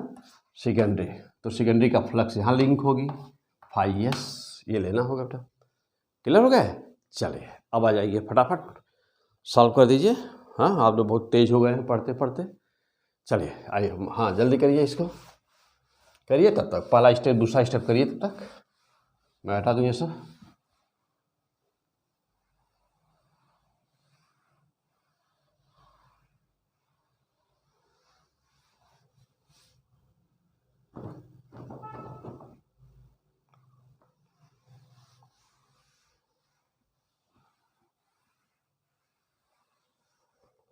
सेकेंडरी। तो सेकेंडरी का फ्लक्स यहाँ लिंक होगी, फाई एस, ये लेना होगा बेटा। क्लियर हो गया। चलिए अब आ जाइए, फटाफट सॉल्व कर दीजिए। हाँ, आप लोग बहुत तेज हो गए हैं पढ़ते पढ़ते। चलिए आइए, हाँ जल्दी करिए, इसको करिए, तब तक पहला स्टेप दूसरा स्टेप करिए, तब तक मैं हटा दूँ ये सब।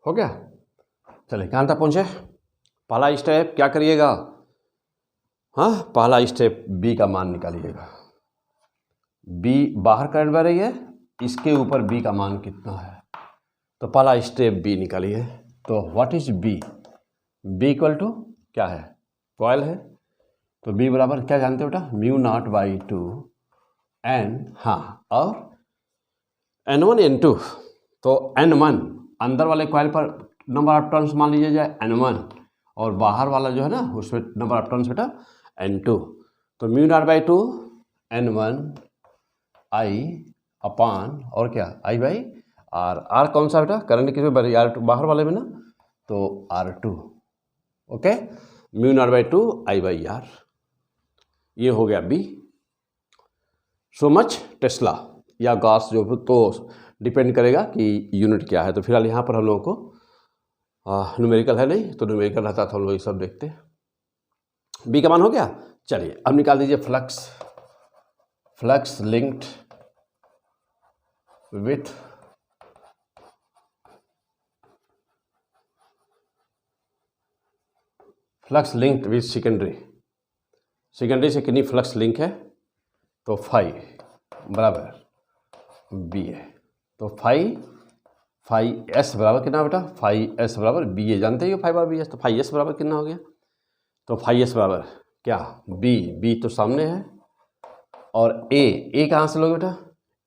हो गया। चलिए कहाँ तक पहुँचे, पहला स्टेप क्या करिएगा, हाँ पहला स्टेप B का मान निकालिएगा। B बाहर करंट बह रही है, इसके ऊपर B का मान कितना है, तो पहला स्टेप B निकालिए। तो what is B? B equal to क्या है? कॉयल है, तो बी बराबर क्या जानते हो बेटा? Mu naught by two N, हाँ, और N1 N2, तो N1 अंदर वाले कॉइल पर नंबर ऑफ टर्न्स मान लीजिए जाए N1, और बाहर वाला जो है ना उसमें नंबर ऑफ टर्न्स बेटा N2, तो mu naught by to N1 I अपान और क्या I बाई आर। आर कौन सा बेटा? करंट किस में R2 बाहर वाले में ना, तो R2, okay, mu naught by two I by R, ये हो गया बी। सो मच टेस्ला या गॉस, जो तो डिपेंड करेगा कि यूनिट क्या है। तो फिलहाल यहाँ पर हम लोगों को न्यूमेरिकल है नहीं, तो न्यूमेरिकल रहता तो हम लोग ये सब देखते हैं। बी का मान हो गया। चलिए अब निकाल दीजिए flux. Flux linked with secondary. Secondary से कितनी फ्लक्स लिंक है? तो फाई बराबर बी है, तो फाई एस बराबर कितना बेटा? फाई एस बराबर बी ए, जानते ही हो फाई बराबर बी एस, तो फाई एस बराबर कितना हो गया? तो फाई एस बराबर क्या? बी तो सामने है, और ए कहाँ से लोगे बेटा?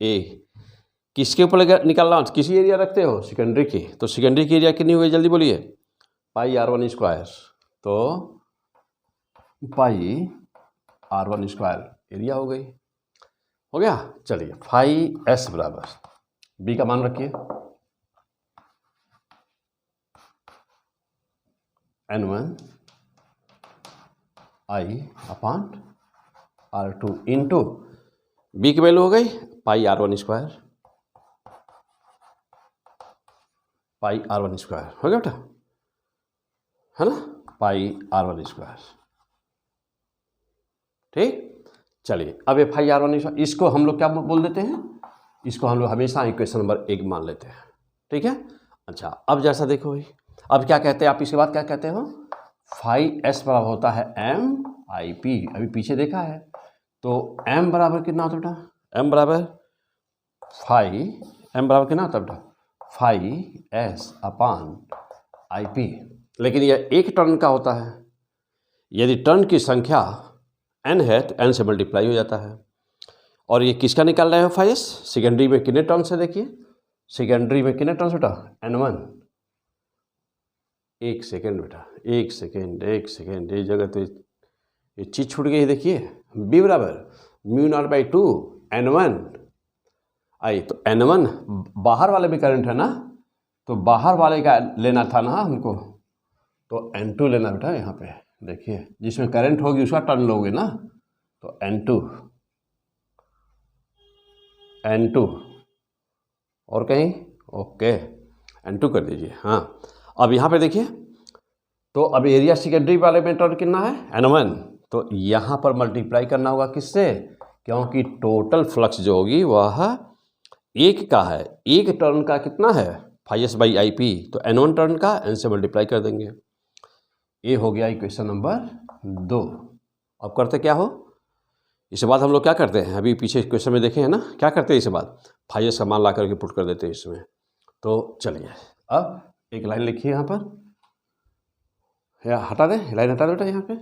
ए किसके ऊपर निकालना? किसी एरिया रखते हो? सेकेंडरी की, तो सेकेंडरी की एरिया कितनी हुई जल्दी बोलिए? पाई R1 स्क्वायर, तो पाई R1 स्क्वायर एरिया हो गई, हो गया। चलिए फाई एस बराबर बी का मान रखिए N1 I upon R2 into B की वैल्यू हो गई पाई R1 स्क्वायर, पाई R1 स्क्वायर हो गया बेटा, है ना, पाई R1 स्क्वायर, ठीक। चलिए अब ये फाई R1 स्क्वायर, इसको हम लोग क्या बोल देते हैं? इसको हम लोग हमेशा इक्वेशन नंबर 1 मान लेते हैं, ठीक है। अच्छा अब जैसा देखो भाई, अब क्या कहते हैं आप? इसके बाद क्या कहते हो? फाई एस बराबर होता है एम आई पी, अभी पीछे देखा है, तो एम बराबर कितना होता है बेटा? एम बराबर कितना होता है बेटा? Phi S upon I P, लेकिन यह एक टर्न का होता है। यदि टर्न की संख्या n है तो n से मल्टीप्लाई हो जाता है। और ये किसका निकाल रहे हो फाई एस? सेकेंडरी में कितने टर्न्स है? देखिए सेकेंडरी में कितने टर्न्स बेटा? N1। एक सेकेंड बेटा, एक सेकेंड, ये जगह तो ये चीज़ छूट गई। देखिए बी बराबर mu naught by to N1 आई, तो N1 बाहर वाले में करंट है ना, तो बाहर वाले का लेना था ना हमको, तो N2 लेना बेटा। यहाँ पे देखिए जिसमें करंट होगी उसका टर्न लोगे ना, तो N2 और कहीं, ओके N2 कर दीजिए। हाँ अब यहाँ पे देखिए, तो अब एरिया सेकेंडरी वाले में टर्न कितना है? N1, तो यहाँ पर मल्टीप्लाई करना होगा किससे? क्योंकि टोटल फ्लक्स जो होगी वह एक का है, एक टर्न का कितना है? Phi S by I P, तो N1 टर्न का n से मल्टीप्लाई कर देंगे। ये हो गया इक्वेशन नंबर 2। अब करते क्या हो? इसके बाद हम लोग क्या करते हैं? अभी पीछे क्वेश्चन में देखे हैं ना, क्या करते हैं इसके बाद? फाई एस का मान ला करके पुट कर देते हैं इसमें। तो चलिए अब एक लाइन लिखिए यहाँ पर, या हटा दें, लाइन हटा दो बेटा यहाँ पे।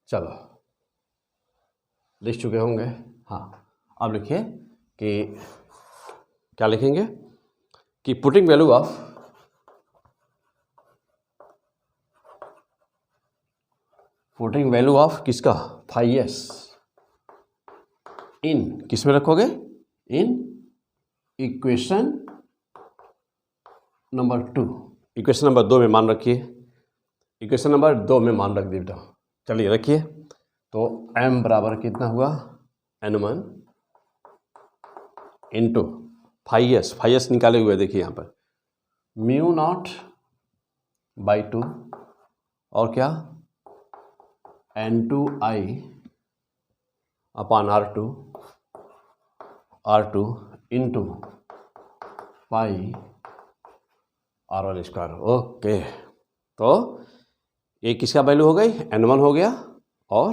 चलो लिख चुके होंगे। हाँ अब लिखिए कि क्या लिखेंगे कि पुटिंग वैल्यू ऑफ किसका? फाई एस इन किस में रखोगे? In equation number 2। Equation number 2 में मान रखिए, इक्वेशन नंबर 2 में मान रख दिए बेटा। चलिए रखिए, तो m बराबर कितना हुआ? N1 इंटू फाई एस निकाले हुए देखिए यहाँ पर म्यू नॉट बाई टू और क्या N2I अपान R2 into pi R1 square. Okay, तो ये किसका वैल्यू हो गई? N1 हो गया, और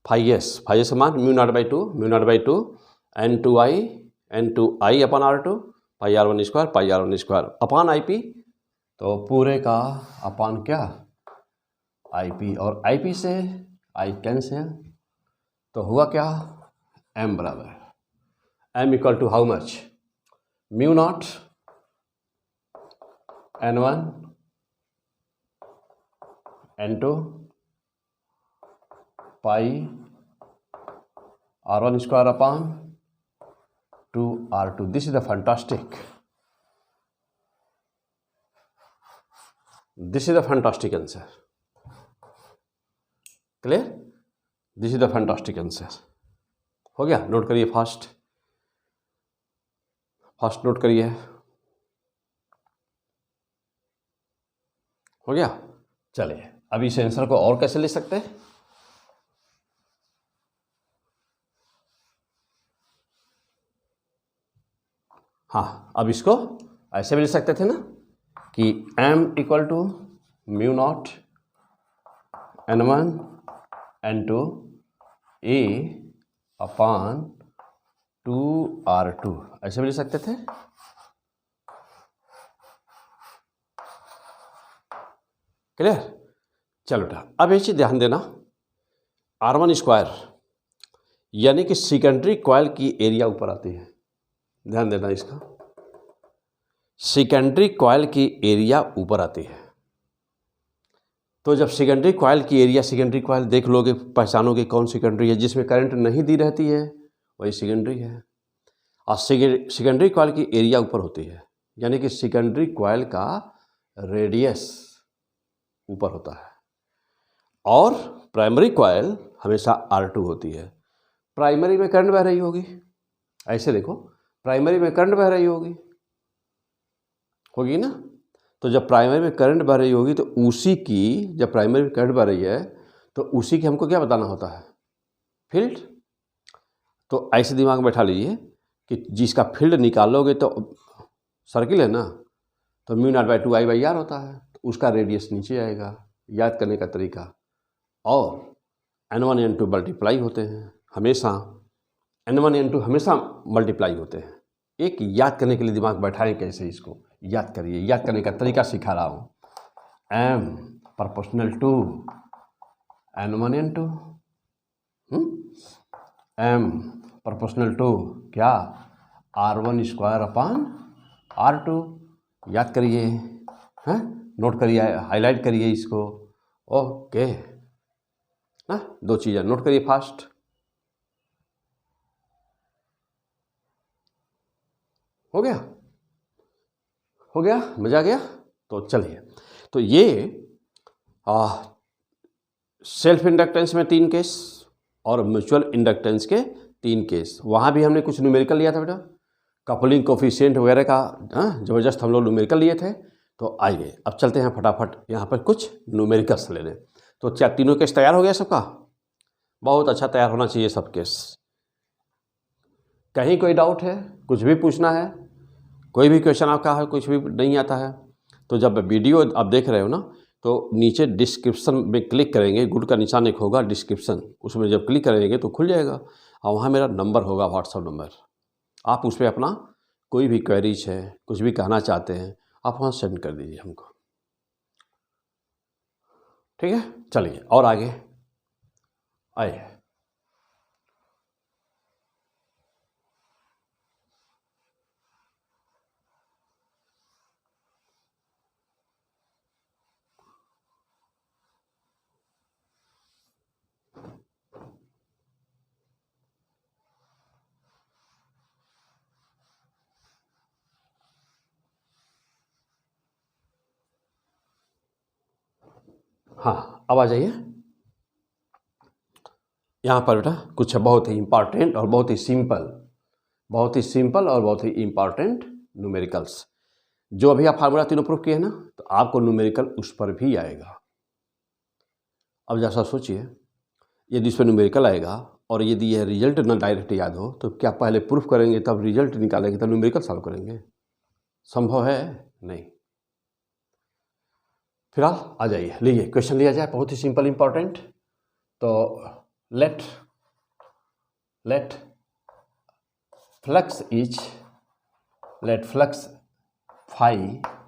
फाई एस मान mu naught by to N2I upon R2 pi R1 square upon IP तो पूरे का अपान क्या, IP, और IP से I कैंसिल, तो हुआ क्या, M बराबर, M equal to how much, mu naught N1 N2 pi R1 square upon 2R2। This is the fantastic, this is the fantastic answer. Clear, this is the fantastic answer. हो गया, नोट करिए, फास्ट नोट करिए। हो गया, चलिए अब इस आंसर को और कैसे ले सकते हैं, हाँ, अब इसको ऐसे भी ले सकते थे ना कि M equal to mu naught N1 N2 A upon 2R2, ऐसे भी ले सकते थे। क्लियर, चलो बेटा, अब ये चीज ध्यान देना, R1 स्क्वायर यानी कि सेकेंडरी कॉइल की एरिया ऊपर आती है, ध्यान देना इसका, सेकेंडरी कॉइल की एरिया ऊपर आती है। तो जब सेकेंडरी कॉइल की एरिया, सेकेंडरी कॉइल देख लोगे, पहचानोगे कौन सेकेंडरी है, जिसमें करंट नहीं दी रहती है वही सेकेंडरी है, और सेकेंडरी कॉइल की एरिया ऊपर होती है, यानी कि सेकेंडरी कॉइल का रेडियस ऊपर होता है, और प्राइमरी कॉइल हमेशा R2 होती है। प्राइमरी में करंट बह रही होगी, ऐसे देखो, प्राइमरी में करंट बह रही होगी ना, तो जब प्राइमरी में करंट बह रही होगी तो उसी की, जब प्राइमरी में करंट बह रही है तो उसी की हमको क्या बताना होता है, फील्ड। तो ऐसे दिमाग में बैठा लीजिए कि जिसका फील्ड निकालोगे तो सर्किल है ना, तो म्यू नॉट बाई 2I/R होता है, तो उसका रेडियस नीचे आएगा, याद करने का तरीका। और N1 N2 मल्टीप्लाई होते हैं हमेशा, N1 N2 हमेशा मल्टीप्लाई होते हैं। एक याद करने के लिए दिमाग बैठाएं, कैसे इसको याद करिए, याद करने का तरीका सिखा रहा हूँ। M proportional to N1 N2, M proportional to क्या, R1 स्क्वायर अपान R2, याद करिए, हैं, नोट करिए, हाईलाइट करिए इसको, ओके ना, दो चीज़ें नोट करिए फास्ट। हो गया, हो गया, मजा आ गया। तो चलिए, तो ये सेल्फ इंडक्टेंस में 3 केस और म्यूचुअल इंडक्टेंस के 3 केस, वहाँ भी हमने कुछ न्यूमेरिकल लिया था बेटा, कपलिंग कोफिशिएंट वगैरह का ज़बरदस्त हम लोग न्यूमेरिकल लिए थे। तो आइए अब चलते हैं फटाफट यहाँ पर कुछ न्यूमेरिकल्स लेने। तो क्या तीनों केस तैयार हो गया सबका, बहुत अच्छा तैयार होना चाहिए सब केस। कहीं कोई डाउट है, कुछ भी पूछना है, कोई भी क्वेश्चन आपका है, कुछ भी नहीं आता है, तो जब वीडियो आप देख रहे हो ना, तो नीचे डिस्क्रिप्शन में क्लिक करेंगे, गुड का निशान एक होगा डिस्क्रिप्शन, उसमें जब क्लिक करेंगे तो खुल जाएगा, और वहाँ मेरा नंबर होगा, व्हाट्सअप नंबर, आप उस पर अपना कोई भी क्वेरीज है, कुछ भी कहना चाहते हैं, आप वहाँ सेंड कर दीजिए हमको, ठीक है। चलिए और आगे आइए, हाँ अब आ जाइए। यहाँ पर बेटा कुछ बहुत ही इम्पॉर्टेंट और बहुत ही सिंपल, बहुत ही सिंपल और बहुत ही इम्पॉर्टेंट न्यूमेरिकल्स, जो अभी आप फार्मूला तीनों प्रूफ किए हैं ना, तो आपको न्यूमेरिकल उस पर भी आएगा। अब जैसा सोचिए, यदि इस पर न्यूमेरिकल आएगा और यदि यह रिजल्ट ना डायरेक्ट याद हो, तो क्या पहले प्रूफ करेंगे तब रिजल्ट निकालेंगे तब न्यूमेरिकल सॉल्व करेंगे, संभव है नहीं। फिलहाल आ जाइए, लीजिए क्वेश्चन लिया जाए, बहुत ही सिंपल इंपॉर्टेंट। तो let flux phi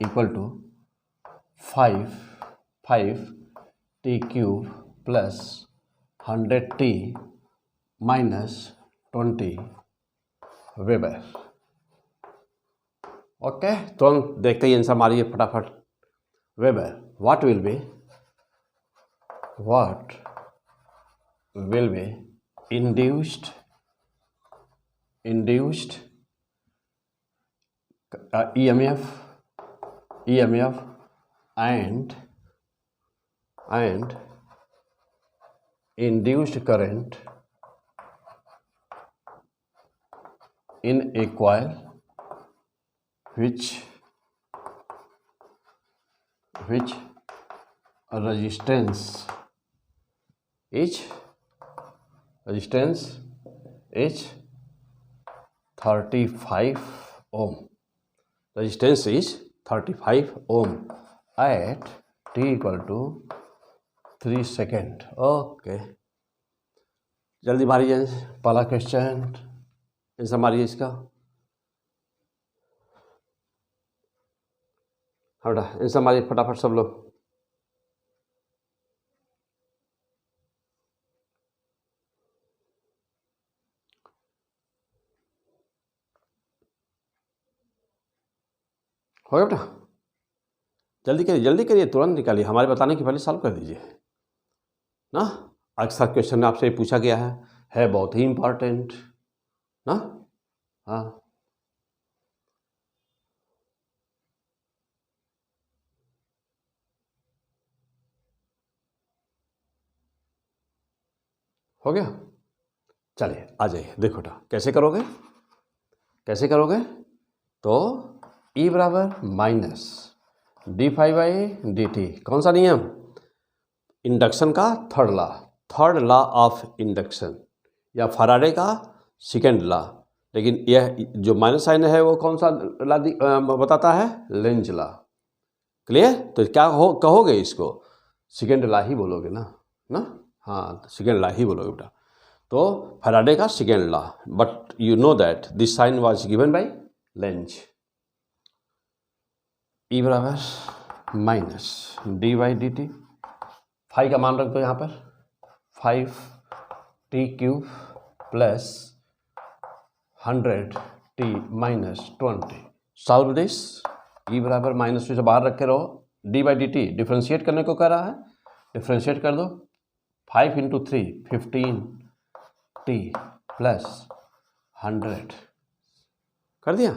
equal to 5 T cube plus 100 T minus 20 weber. Okay, तुरंत देखते ही आंसर मारिए फटाफट। Weber, what will be induced EMF and induced current in a coil which resistance is 35 ohm. Resistance is 35 ohm at t equal to 3 second. Okay, जल्दी मारिए पहला क्वेश्चन, आंसर मारिए इसका। हाँ बेटा, आंसर मारिए फटाफट सब लोग। हो गया बेटा, जल्दी करिए, तुरंत निकालिए, हमारे बताने के पहले सॉल्व कर दीजिए ना। अक्सर क्वेश्चन आपसे पूछा गया है बहुत ही इम्पोर्टेंट ना। हाँ, हो गया। चलिए आ जाइए, देखो बेटा कैसे करोगे तो E बराबर माइनस d∅dt। कौन सा नियम? इंडक्शन का थर्ड लॉ ऑफ इंडक्शन, या फैराडे का सेकेंड लॉ। लेकिन यह जो माइनस साइन है वो कौन सा लॉ बताता है? Lenz law. क्लियर? तो क्या कहोगे इसको? सेकेंड लॉ ही बोलोगे ना। हाँ, सेकेंड लॉ ही बोलोगे बेटा। तो फैराडे का second law, but you know that this sign was given by Lenz. E बराबर माइनस d/dt, फाई का मान रख दो यहाँ पर, 5 T cube plus 100 T minus 20। Solve this. E बराबर माइनस से बाहर रखे रहो, d/dt डिफ्रेंशिएट करने को कह रहा है, डिफ्रेंशिएट कर दो। 5 × 3 15 टी प्लस 100 कर दिया।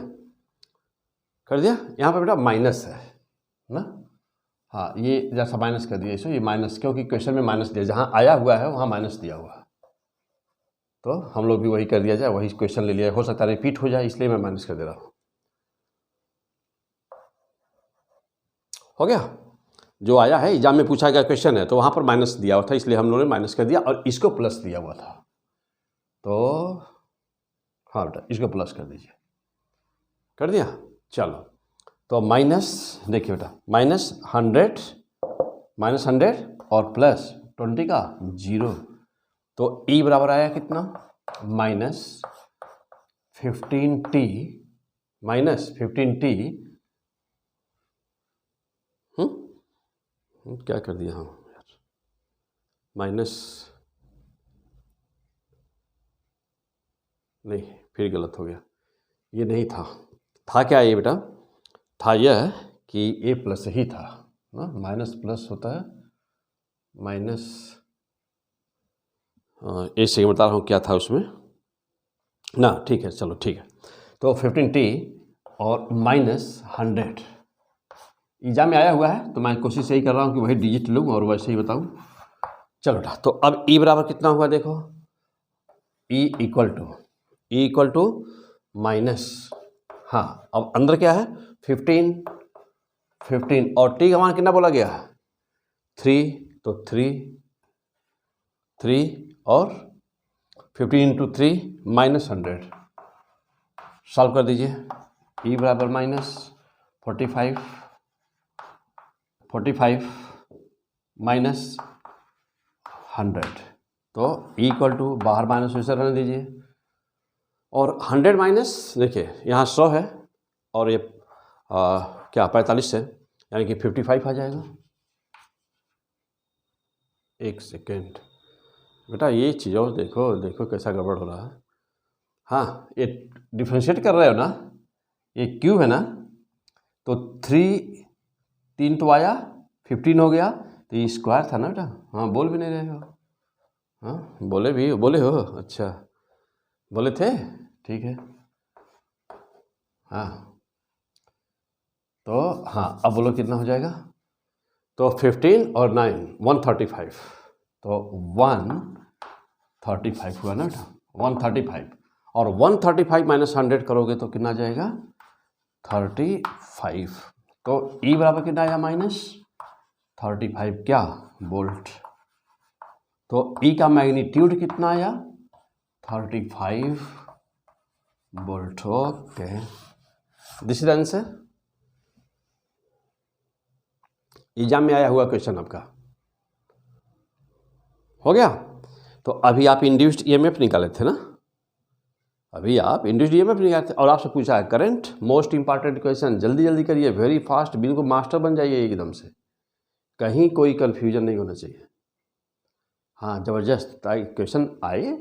यहाँ पर बेटा माइनस है ना। हाँ, ये जैसा माइनस कर दिया, इसको ये माइनस, क्योंकि क्वेश्चन में माइनस दिया, जहाँ आया हुआ है वहाँ माइनस दिया हुआ है, तो हम लोग भी वही कर दिया जाए, वही क्वेश्चन ले लिया। हो सकता है रिपीट हो जाए, इसलिए मैं माइनस कर दे रहा हूँ। हो गया। जो आया है एग्जाम में पूछा गया क्वेश्चन है, तो वहाँ पर माइनस दिया हुआ था, इसलिए हम लोगों ने माइनस कर दिया, और इसको प्लस दिया हुआ था, तो हाँ बेटा इसको प्लस कर दीजिए। कर दिया। चलो, तो माइनस, देखिए बेटा, माइनस 100 और प्लस 20 का 0, तो E बराबर आया कितना? माइनस 15t क्या कर दिया हम यार, माइनस नहीं, फिर गलत हो गया, ये नहीं था क्या ये बेटा? था यह कि ए प्लस ही था ना, माइनस प्लस होता है, माइनस ए से बता रहा हूँ क्या था उसमें ना। ठीक है, चलो ठीक है। तो 15t और माइनस 100 एग्जाम में आया हुआ है, तो मैं कोशिश यही कर रहा हूँ कि वही डिजिट लूँ और वैसे ही बताऊँ। चलो बेटा, तो अब E बराबर कितना हुआ देखो, E इक्वल टू माइनस, हाँ अब अंदर क्या है? 15 और t का मान कितना बोला गया? 3, तो 3 और 15 × 3 माइनस 100। सॉल्व कर दीजिए। E बराबर माइनस 45 माइनस 100, तो E इक्वल टू, बाहर माइनस वैसे रहने दीजिए, और 100 माइनस, देखिए यहाँ 100 है और ये क्या 45 है, यानी कि 55 आ जाएगा। एक सेकेंड बेटा, ये चीज़ और देखो, देखो कैसा गड़बड़ हो रहा है। हाँ, ये डिफ्रेंशिएट कर रहे हो ना, ये क्यूब है ना, तो 3 तो आया, 15 हो गया, तो ये स्क्वायर था ना बेटा। हाँ, बोल भी नहीं रहे हो। हाँ, बोले हो, अच्छा बोले थे, ठीक है। हाँ, तो हाँ अब बोलो कितना हो जाएगा। तो 15 और 9 135, तो 135 हुआ ना बेटा, 135। और 135 माइनस 100 करोगे तो कितना जाएगा, 35। तो E बराबर कितना आया, -35 क्या, वोल्ट। तो E का मैग्नीट्यूड कितना आया, 35 volt. Okay, this is answer. Exam में आया हुआ क्वेश्चन आपका हो गया। तो अभी आप इंड्यूस्ड ईएमएफ निकाले थे ना, अभी आप इंड्यूस्ड ईएमएफ निकाले थे और आपसे पूछा है करंट। मोस्ट इंपॉर्टेंट क्वेश्चन, जल्दी जल्दी करिए, वेरी फास्ट, बिल्कुल मास्टर बन जाइए एकदम से, कहीं कोई कन्फ्यूजन नहीं होना चाहिए। हाँ, ज़बरदस्त क्वेश्चन आए,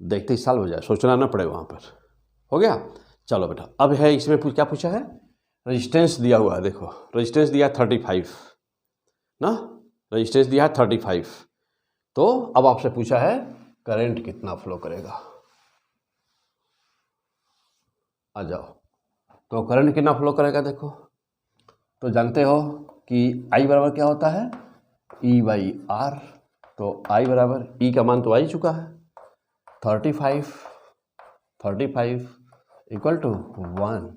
देखते ही साल हो जाए, सोचना ना पड़े वहाँ पर। हो गया, चलो बेटा। अब है इसमें क्या पूछा है, रेजिस्टेंस दिया हुआ है, देखो रेजिस्टेंस दिया है 35 ना, रेजिस्टेंस दिया है 35। तो अब आपसे पूछा है करंट कितना फ्लो करेगा। आ जाओ, तो करंट कितना फ्लो करेगा देखो। तो जानते हो कि I बराबर क्या होता है, E/R। तो I बराबर, E का मान तो आ ही चुका है, 35 इक्वल टू 1।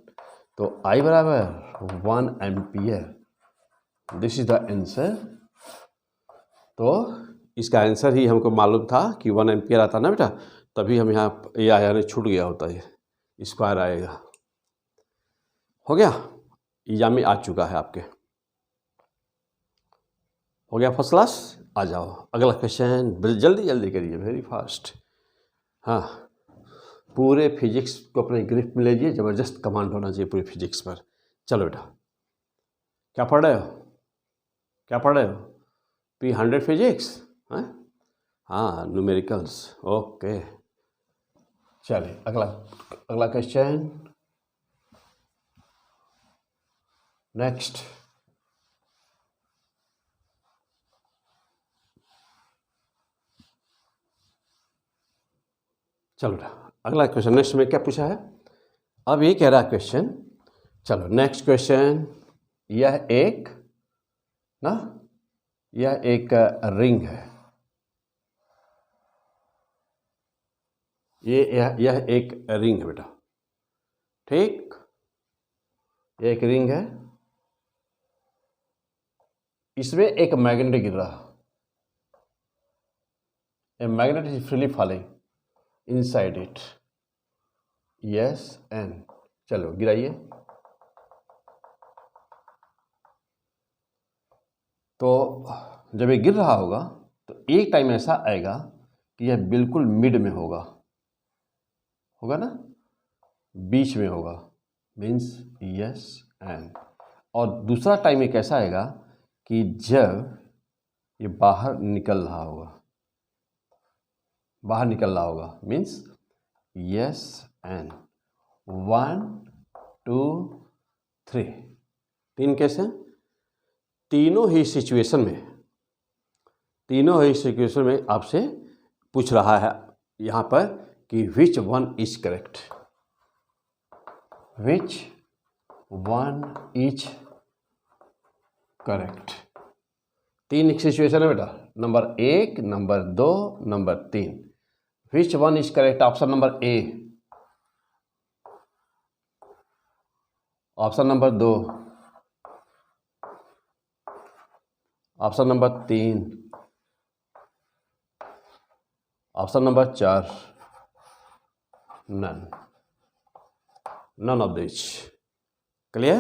तो I बराबर 1 ampere. This is the answer. तो इसका आंसर ही हमको मालूम था कि 1 एम्पियर आता ना बेटा, तभी हम यहाँ ये आया नहीं, छूट गया होता, ये स्क्वायर आएगा। हो गया, एग्जाम में आ चुका है आपके, हो गया फर्स्ट क्लास। आ जाओ अगला क्वेश्चन, जल्दी जल्दी करिए, वेरी फास्ट। हाँ, पूरे फिजिक्स को अपने ग्रिप में लीजिए, ज़बरदस्त कमांड होना चाहिए पूरे फिजिक्स पर। चलो बेटा, क्या पढ़ रहे हो, क्या पढ़ रहे हो, P100 फिजिक्स, हाँ न्यूमेरिकल्स, ओके। चलिए अगला क्वेश्चन, नेक्स्ट। चलो अगला क्वेश्चन, नेक्स्ट में क्या पूछा है, अब ये कह रहा है क्वेश्चन। चलो नेक्स्ट क्वेश्चन, यह एक ना, यह एक रिंग है, यह एक रिंग है बेटा, ठीक, एक रिंग है, इसमें एक मैग्नेट गिर रहा, a magnet is freely falling inside it, yes and. चलो गिराइए। तो जब ये गिर रहा होगा तो एक टाइम ऐसा आएगा कि यह बिल्कुल मिड में होगा ना, बीच में होगा, मीन्स यस एंड। और दूसरा टाइम एक ऐसा आएगा कि जब ये बाहर निकल रहा होगा, मीन्स यस एंड। 1 2 3, 3 केस हैं। तीनों ही सिचुएशन में आपसे पूछ रहा है यहाँ पर कि which one is correct, which one is correct. 3 situation है बेटा, number 1, number 2, number 3। Which one is correct, option number A, option number 2, option number 3, option number 4, none of this. Clear.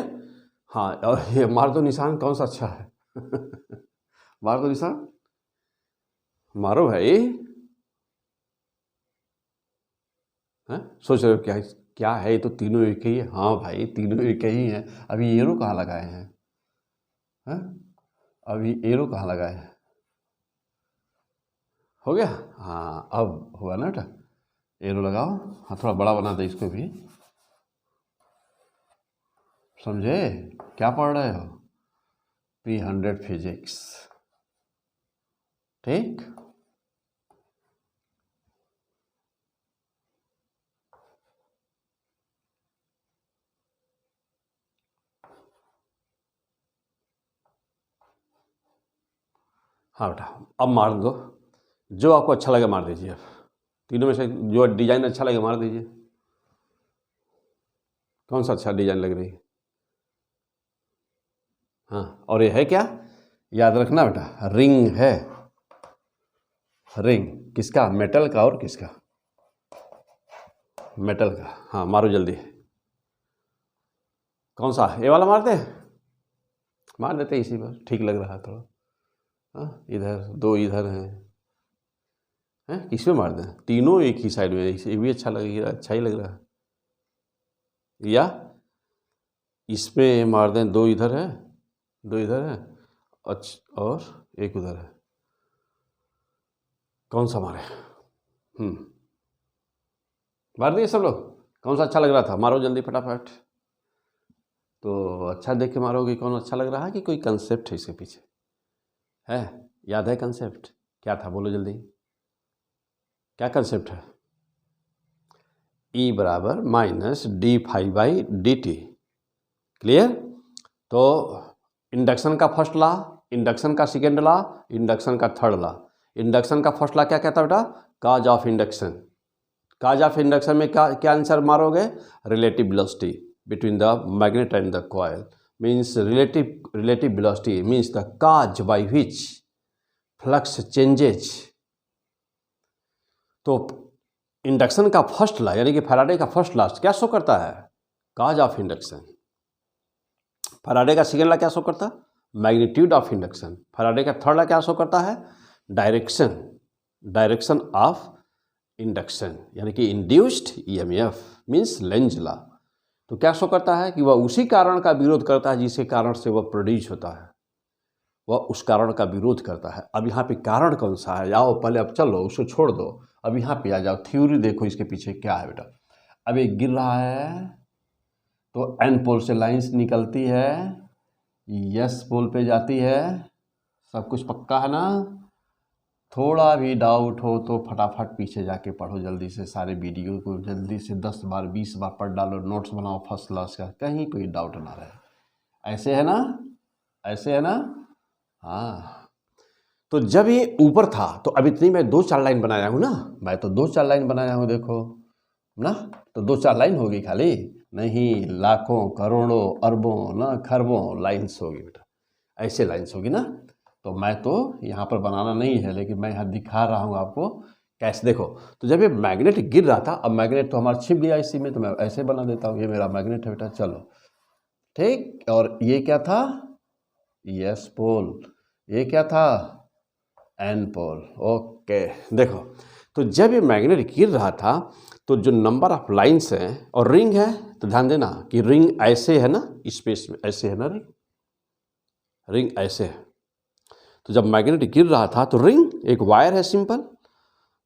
हाँ, और ये मार दो निशान कौन सा अच्छा है मार दो निशान, मारो भाई। सोच रहे हो क्या है, ये तो तीनों एक ही है। हाँ भाई, तीनों एक ही हैं, अभी एरो कहाँ लगाए हैं। हैं? अभी एरो कहाँ लगा है? हो गया? हाँ अब हुआ ना बेटा, एरो लगाओ। हाँ थोड़ा बड़ा बना दे इसको भी, समझे? क्या पढ़ रहे हो? P100 फिजिक्स, ठीक। हाँ बेटा अब मार दो, जो आपको अच्छा लगे मार दीजिए। तीनों में से जो डिजाइन अच्छा लगे मार दीजिए। कौन सा अच्छा डिजाइन लग रही है? हाँ, और ये है क्या? याद रखना बेटा, रिंग है। रिंग किसका? मेटल का। और किसका? मेटल का। हाँ मारो जल्दी। कौन सा? ये वाला मारते हैं? मार देते इसी पर, ठीक लग रहा है थोड़ा। हाँ इधर दो, इधर हैं, किस पे मार दें? तीनों एक ही साइड में, ये भी अच्छा लगेगा, अच्छा ही लग रहा है। या इसमें मार दें, दो इधर है, दो इधर है, अच्छा, और एक उधर है। कौन सा मारे? मार दिए सब लोग? कौन सा अच्छा लग रहा था? मारो जल्दी फटाफट। तो अच्छा देख के मारोगे, कौन अच्छा लग रहा है कि कोई कंसेप्ट है इसके पीछे? है? याद है कंसेप्ट क्या था? बोलो जल्दी, क्या कंसेप्ट है? E बराबर माइनस d∅dt। क्लियर? तो इंडक्शन का फर्स्ट लॉ, इंडक्शन का सेकेंड लॉ, इंडक्शन का थर्ड लॉ। इंडक्शन का फर्स्ट लॉ क्या कहता है बेटा? Cause of induction. Cause of induction में क्या क्या आंसर मारोगे? Relative velocity between the magnet and the coil, means relative velocity means the cause by which flux changes. तो इंडक्शन का फर्स्ट लॉ यानी कि फैराडे का फर्स्ट लॉ क्या शो करता है? काज ऑफ इंडक्शन। फैराडे का सेकेंड लॉ क्या शो करता है? Magnitude of induction. फैराडे का थर्ड लॉ क्या शो करता है? डायरेक्शन ऑफ इंडक्शन यानी कि induced EMF means Lenz law. तो क्या शो करता है कि वह उसी कारण का विरोध करता है जिसके कारण से वह प्रोड्यूस होता है, वह उस कारण का विरोध करता है। अब यहाँ पे कारण कौन सा है? आओ पहले, अब चलो उसको छोड़ दो, अब यहाँ पे आ जाओ, थ्योरी देखो इसके पीछे क्या है बेटा। अब ये गिर रहा है तो एन पोल से लाइंस निकलती है, यस पोल पे जाती है, सब कुछ पक्का है ना? थोड़ा भी डाउट हो तो फटाफट पीछे जाके पढ़ो जल्दी से, सारे वीडियो को जल्दी से 10 बार 20 बार पढ़ डालो, नोट्स बनाओ फर्स्ट क्लास का, कहीं कोई डाउट ना रहे। ऐसे है ना? ऐसे है ना? हाँ। तो जब ये ऊपर था तो अब इतनी मैं 2-4 लाइन बनाया हूँ ना, मैं तो 2-4 लाइन बनाया हूँ, देखो ना। तो 2-4 लाइन होगी खाली? नहीं, लाखों करोड़ों अरबों ना खरबों लाइन्स होगी बेटा, ऐसे लाइन्स होगी ना। तो मैं तो यहाँ पर बनाना नहीं है, लेकिन मैं यहाँ दिखा रहा हूँ आपको कैसे। देखो, तो जब ये मैग्नेट गिर रहा था, अब मैग्नेट तो हमारा छिप गया इसी में, तो मैं ऐसे बना देता हूँ, ये मेरा मैग्नेट है बेटा, चलो ठीक। और ये क्या था? यस पोल। ये क्या था? N pole. ओके, देखो, तो जब ये मैग्नेट गिर रहा था तो जो नंबर ऑफ लाइन्स हैं और रिंग है, तो ध्यान देना कि रिंग ऐसे है ना, स्पेस में ऐसे है ना, रिंग ऐसे है। तो जब मैग्नेट गिर रहा था तो रिंग एक वायर है सिंपल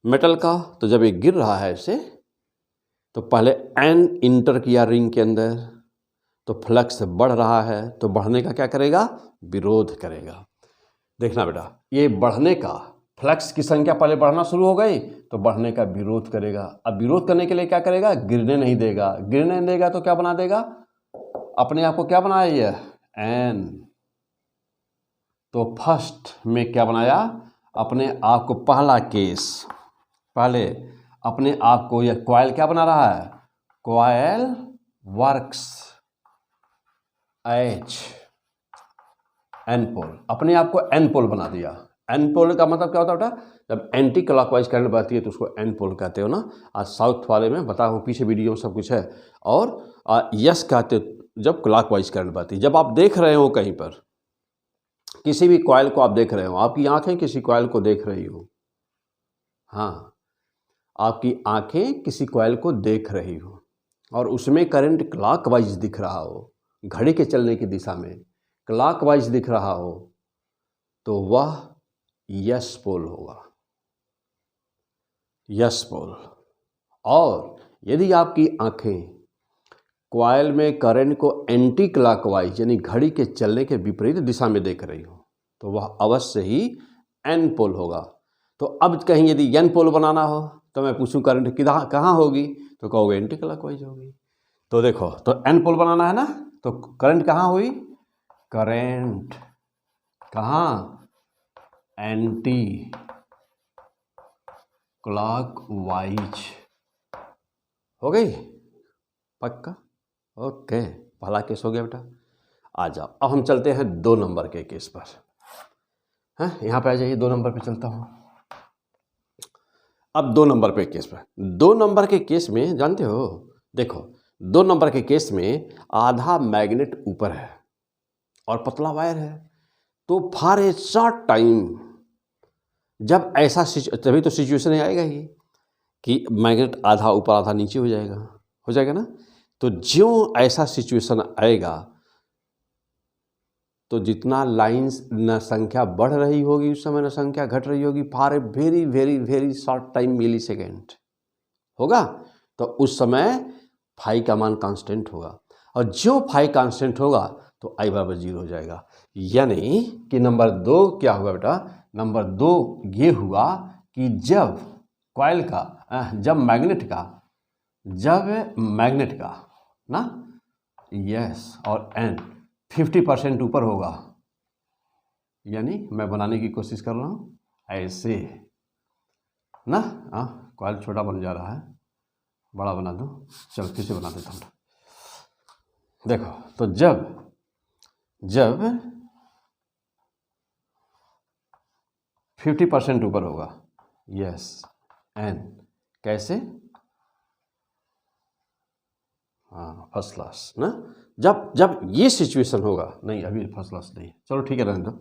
मेटल का, तो जब ये गिर रहा है ऐसे, तो पहले एन इंटर किया रिंग के अंदर, तो फ्लक्स बढ़ रहा है, तो बढ़ने का क्या करेगा? विरोध करेगा। देखना बेटा, ये बढ़ने का फ्लक्स की संख्या पहले बढ़ना शुरू हो गई तो बढ़ने का विरोध करेगा। अब विरोध करने के लिए क्या करेगा? गिरने नहीं देगा। गिरने नहीं देगा तो क्या बना देगा? अपने आप को क्या बनाया? ये एन। तो फर्स्ट में क्या बनाया? अपने आप को, पहला केस, पहले अपने आप को, यह कॉइल क्या बना रहा है? Coil works H N pole, अपने आप को एन पोल बना दिया। एन पोल का मतलब क्या होता है बेटा? जब एंटी क्लॉकवाइज करंट बहती है तो उसको एन पोल कहते हो ना। आज साउथ वाले में बता हूँ, पीछे वीडियो में सब कुछ है। और यस कहते हो जब क्लॉकवाइज करंट बहती है। जब आप देख रहे हो कहीं पर किसी भी कॉइल को, आप देख रहे हो, आपकी आंखें किसी कॉइल को देख रही हो, हाँ, आपकी आंखें किसी कॉइल को देख रही हो और उसमें करंट क्लॉकवाइज दिख रहा हो, घड़ी के चलने की दिशा में, क्लॉकवाइज दिख रहा हो तो वह यस पोल होगा, यस पोल। और यदि आपकी आंखें कॉइल में करंट को एंटी क्लॉकवाइज यानी घड़ी के चलने के विपरीत दिशा में देख रही हो तो वह अवश्य ही एन पोल होगा। तो अब कहीं यदि एन पोल बनाना हो तो मैं पूछूं करंट कहाँ होगी, तो कहोगे एंटी क्लॉकवाइज होगी। तो देखो, तो एन पोल बनाना है ना, तो करंट कहाँ हुई, करंट कहाँ, एंटी क्लॉकवाइज हो गई, पक्का, ओके। पहला केस हो गया बेटा। आ जाओ, अब हम चलते हैं 2 नंबर के केस पर। हैं, यहाँ पे आ जाइए, 2 नंबर पे चलता हूँ। अब 2 नंबर पे केस पर, 2 नंबर के केस में जानते हो, देखो 2 नंबर के केस में आधा मैग्नेट ऊपर है और पतला वायर है, तो फॉर ए शॉर्ट टाइम जब ऐसा तभी तो सिचुएशन आएगा ही कि मैग्नेट आधा ऊपर आधा नीचे हो जाएगा ना। तो ज्यों ऐसा सिचुएशन आएगा तो जितना लाइंस न संख्या बढ़ रही होगी उस समय न संख्या घट रही होगी, for a very very very short time millisecond होगा, तो उस समय फाई का मान कांस्टेंट होगा। और जो फाई कांस्टेंट होगा तो आई बराबर 0 हो जाएगा। यानी कि नंबर 2 क्या हुआ बेटा, नंबर 2 ये हुआ कि जब कॉइल का जब मैग्नेट का ना यस और एन 50% ऊपर होगा, यानी मैं बनाने की कोशिश कर रहा हूँ ऐसे ना, कॉइल छोटा बन जा रहा है, बड़ा बना दो, चल फिर से बना देता हूँ। देखो, तो जब 50% ऊपर होगा, यस एन कैसे, हाँ फर्स्ट क्लास ना, जब ये सिचुएशन होगा, नहीं अभी फर्स्ट क्लास नहीं, चलो ठीक है रहने दो।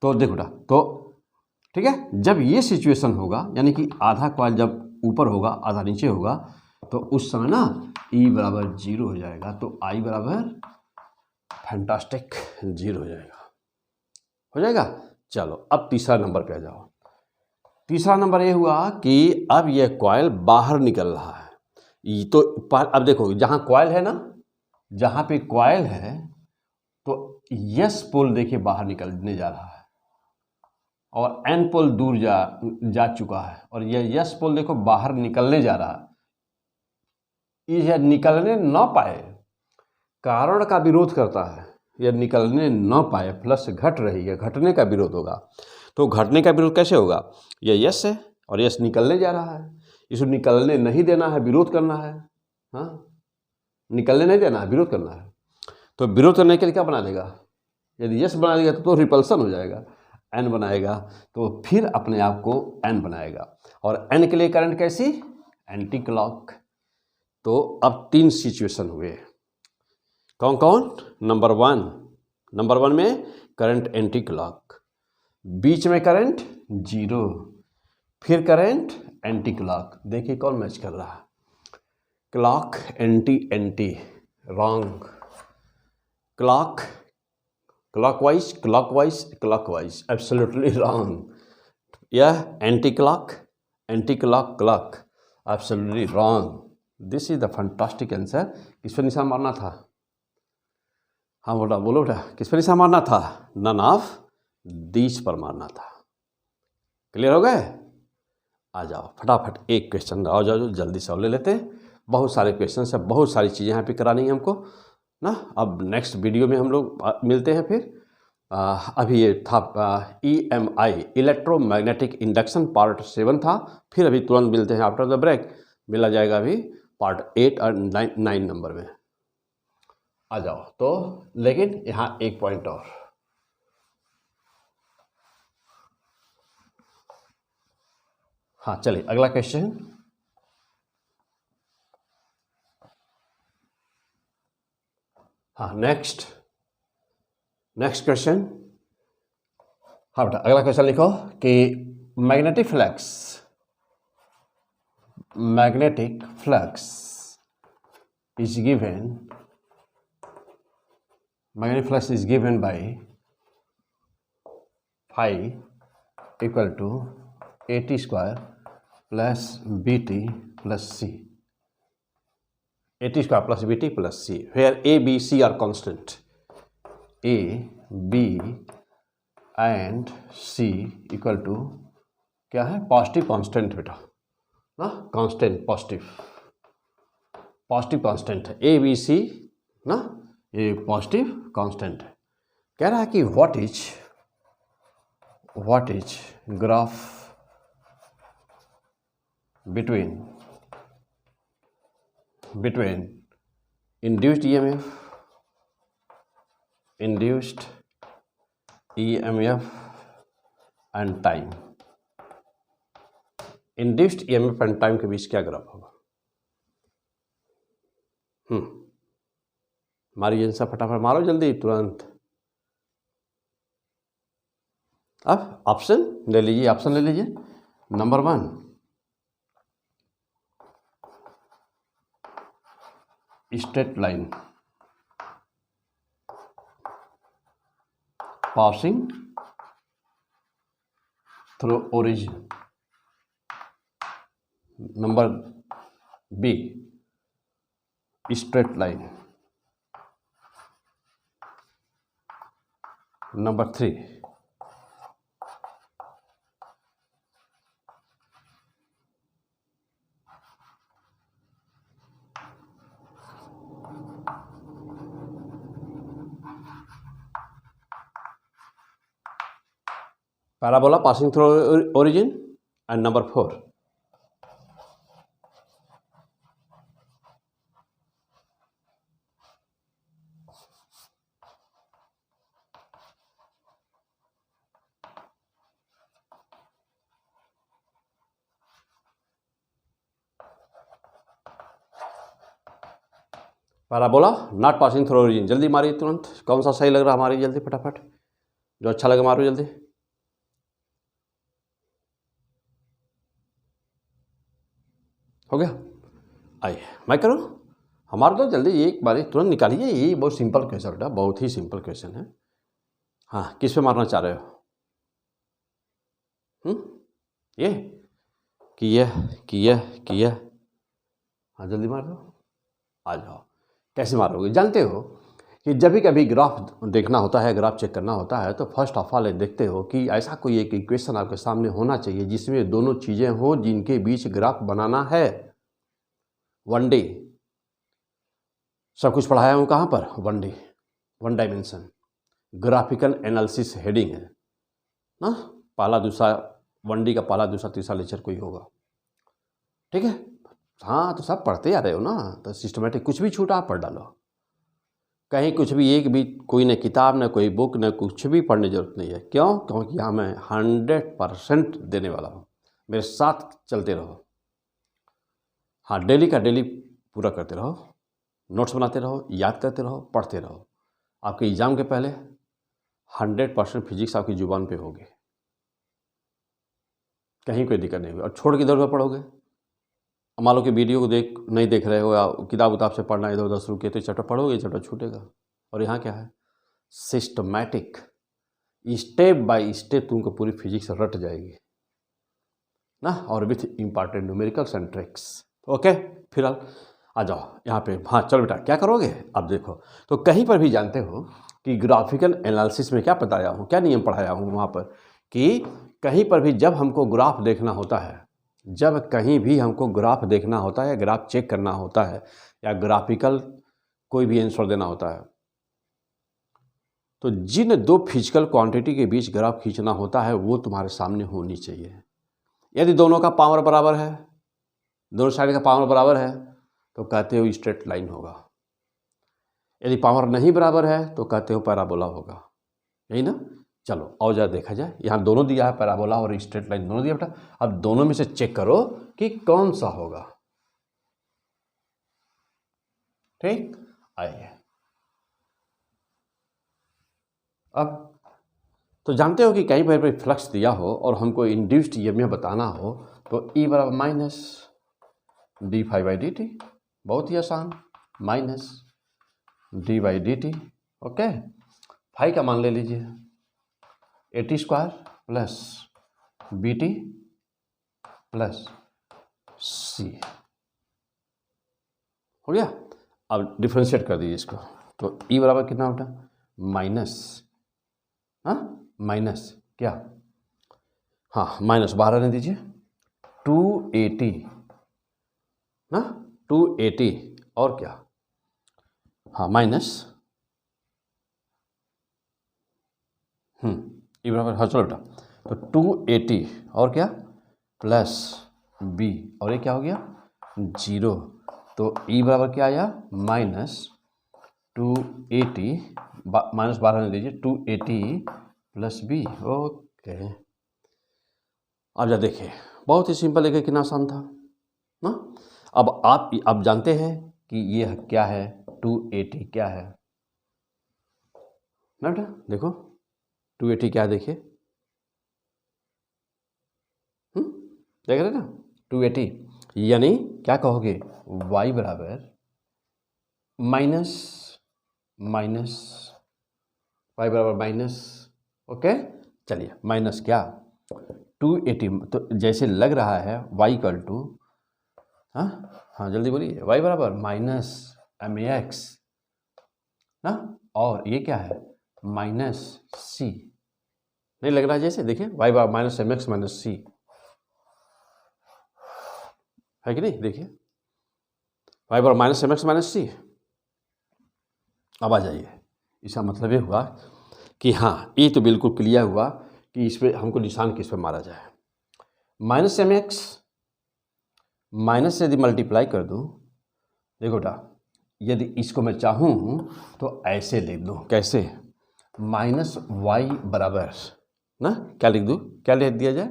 तो देखो बेटा, तो ठीक है, जब ये सिचुएशन होगा यानी कि आधा कॉइल जब ऊपर होगा आधा नीचे होगा, तो उस समय ना E बराबर 0 हो जाएगा, तो I बराबर फैंटास्टिक 0 हो जाएगा। चलो अब तीसरा नंबर पे आ जाओ। तीसरा नंबर ये हुआ कि अब ये कॉइल बाहर निकल रहा है, तो अब देखो जहाँ कॉइल है ना, जहाँ पे कॉइल है तो यस पोल देखिए बाहर निकलने जा रहा है और एन पोल दूर जा चुका है, और यह यस पोल देखो बाहर निकलने जा रहा है। यह निकलने न पाए, कारण का विरोध करता है, यह निकलने न पाए, प्लस घट रही है, घटने का विरोध होगा। तो घटने का विरोध कैसे होगा, यह यस है और यस निकलने जा रहा है, इसको निकलने नहीं देना है, विरोध करना है, हाँ निकलने नहीं देना है, विरोध करना है। तो विरोध करने के लिए क्या बना देगा, यदि यस बना देगा तो रिपल्सन हो जाएगा, एन बनाएगा तो फिर अपने आप को एन बनाएगा, और एन के लिए करंट कैसी, एंटी क्लॉक। तो अब 3 सिचुएशन हुए, कौन कौन, नंबर 1 में करंट एंटी क्लॉक, बीच में करंट 0, फिर करंट एंटी क्लॉक। देखिए कौन मैच कर रहा है, clock anti wrong, clock clockwise absolutely wrong, यह anti clock clock absolutely wrong. This is the fantastic answer. किस पर निशान मारना था, हाँ बोलो बेटा किस पर निशान मारना था, नन ऑफ दीज पर मारना था। क्लियर हो गए, आ जाओ फटाफट एक क्वेश्चन आओ, जाओ जल्दी से ले लेते हैं, बहुत सारे क्वेश्चन है, बहुत सारी चीज़ें यहाँ पे करानी है हमको ना। अब नेक्स्ट वीडियो में हम लोग मिलते हैं फिर। अभी ये था EMI इलेक्ट्रोमैग्नेटिक इंडक्शन पार्ट 7 था, फिर अभी तुरंत मिलते हैं आफ्टर द ब्रेक, मिला जाएगा अभी पार्ट 8 और 9 नंबर में। आ जाओ, तो लेकिन यहाँ एक पॉइंट और, हाँ चलिए अगला क्वेश्चन। हाँ नेक्स्ट क्वेश्चन, हाँ बेटा अगला क्वेश्चन लिखो कि magnetic flux is given magnetic flux is given by phi equal to AT square plus BT plus C. AT square plus BT plus C, where A, B, C are constant. A, B and C equal to क्या है? पॉजिटिव कांस्टेंट बेटा ना, कांस्टेंट पॉजिटिव कांस्टेंट है A, B, C ना, ये पॉजिटिव कांस्टेंट है. कह रहा है कि what is graph between induced EMF and time. Induced EMF and time के बीच क्या ग्राफ होगा? मारिए आंसर फटाफट, मारो जल्दी तुरंत. अब ऑप्शन ले लीजिए. Number 1 straight line passing through origin. Number B straight line. Number 3 parabola passing through origin. And number 4 parabola not passing through origin. जल्दी मारिए तुरंत, कौन सा सही लग रहा है? हमारी जल्दी फटाफट, जो अच्छा लगे मारो जल्दी. हो गया? आइए मैं करूँ, हमारा तो जल्दी एक बारी तुरंत निकालिए. ये बहुत सिंपल क्वेश्चन बेटा, बहुत ही सिंपल क्वेश्चन है. हाँ, किस पे मारना चाह रहे हो? ये किया. हाँ जल्दी मार दो, आ जाओ. कैसे मारोगे? जानते हो कि जब भी कभी ग्राफ देखना होता है, ग्राफ चेक करना होता है, तो फर्स्ट ऑफ ऑल देखते हो कि ऐसा कोई एक इक्वेशन आपके सामने होना चाहिए जिसमें दोनों चीज़ें हो, जिनके बीच ग्राफ बनाना है. वन डे सब कुछ पढ़ाया हूँ कहाँ पर? One dimension graphical analysis heading है ना. पहला दूसरा 1D का पहला दूसरा तीसरा लेक्चर कोई होगा. ठीक है? हाँ, तो सब पढ़ते आ रहे हो ना, तो सिस्टमेटिक कुछ भी छूटा आप पढ़ डालो. कहीं कुछ भी एक भी कोई न किताब न कोई बुक न कुछ भी पढ़ने की जरूरत नहीं है. क्यों? क्योंकि यहाँ मैं 100% देने वाला हूँ. मेरे साथ चलते रहो. हाँ, डेली का डेली पूरा करते रहो, नोट्स बनाते रहो, याद करते रहो, पढ़ते रहो. आपके एग्ज़ाम के पहले 100% फिजिक्स आपकी जुबान पे होगी, कहीं कोई दिक्कत नहीं होगी. और छोड़ के इधर उधर पढ़ोगे, मान लो कि वीडियो को नहीं देख रहे हो या किताब उताब से पढ़ना इधर उधर शुरू किए, तो चैप्टर पढ़ोगे, चैप्टर छूटेगा. और यहाँ क्या है? सिस्टमैटिक, स्टेप बाय स्टेप तुमको पूरी फिजिक्स रट जाएगी ना, और with important numericals and tricks. Okay, फिलहाल आ जाओ यहाँ पे. हाँ चलो बेटा, क्या करोगे अब देखो. तो कहीं पर भी जानते हो कि ग्राफिकल एनालिसिस में क्या बताया हूँ, क्या नियम पढ़ाया हूँ वहाँ पर, कि कहीं पर भी जब हमको ग्राफ देखना होता है, जब कहीं भी हमको ग्राफ देखना होता है, ग्राफ चेक करना होता है, या ग्राफिकल कोई भी आंसर देना होता है, तो जिन दो फिजिकल क्वांटिटी के बीच ग्राफ खींचना होता है वो तुम्हारे सामने होनी चाहिए. यदि दोनों का पावर बराबर है, दोनों साइड का पावर बराबर है, तो कहते हो स्ट्रेट लाइन होगा. यदि पावर नहीं बराबर है तो कहते हो पैराबोला होगा. यही ना? चलो और ज़रा देखा जाए. यहाँ दोनों दिया है, पैराबोला और स्ट्रेट लाइन दोनों दिया बेटा. अब दोनों में से चेक करो कि कौन सा होगा. ठीक, आइए. अब तो जानते हो कि कहीं पर फ्लक्स दिया हो और हमको इंड्यूस्ड ईएमएफ बताना हो, तो E बराबर माइनस d∅dt, बहुत ही आसान, माइनस d/dt ओके, फाई का मान ले लीजिए, AT square plus BT plus C हो गया। अब डिफ्रेंशिएट कर दीजिए इसको, तो E बराबर कितना बेटा, माइनस, हाँ माइनस क्या, हाँ माइनस बाहर रहने दीजिए, 280 ना, 280 और क्या, हाँ माइनस ई बराबर, हाँ चलो बेटा, तो 280 और क्या प्लस B, और ये क्या हो गया 0, तो ई बराबर क्या आया माइनस 280, माइनस बाहर रहने दीजिए, 280 प्लस B। ओके, अब जा देखिए, बहुत ही सिंपल है, कितना आसान था ना। अब आप जानते हैं कि ये क्या है, 280 क्या है ना बेटा, देखो 280 क्या है, देखिए देख रहे ना, 280 यानी क्या कहोगे, y बराबर माइनस माइनस, y बराबर माइनस, ओके चलिए माइनस क्या 280, तो जैसे लग रहा है y इक्वल टू, हाँ हाँ जल्दी बोलिए, y बराबर माइनस mx ना, और ये क्या है माइनस c, नहीं लग रहा है जैसे, देखिए y बराबर माइनस mx माइनस c है कि नहीं, देखिए y बराबर माइनस mx माइनस c। अब आ जाइए, इसका मतलब ये हुआ कि हाँ ये तो बिल्कुल क्लियर हुआ कि इस पर हमको निशान किस पे मारा जाए, माइनस mx माइनस से यदि मल्टीप्लाई कर दूँ, देखो बेटा यदि इसको मैं चाहूँ तो ऐसे लिख दूँ, कैसे, माइनस y बराबर ना, क्या लिख दूँ, क्या लिख दिया जाए,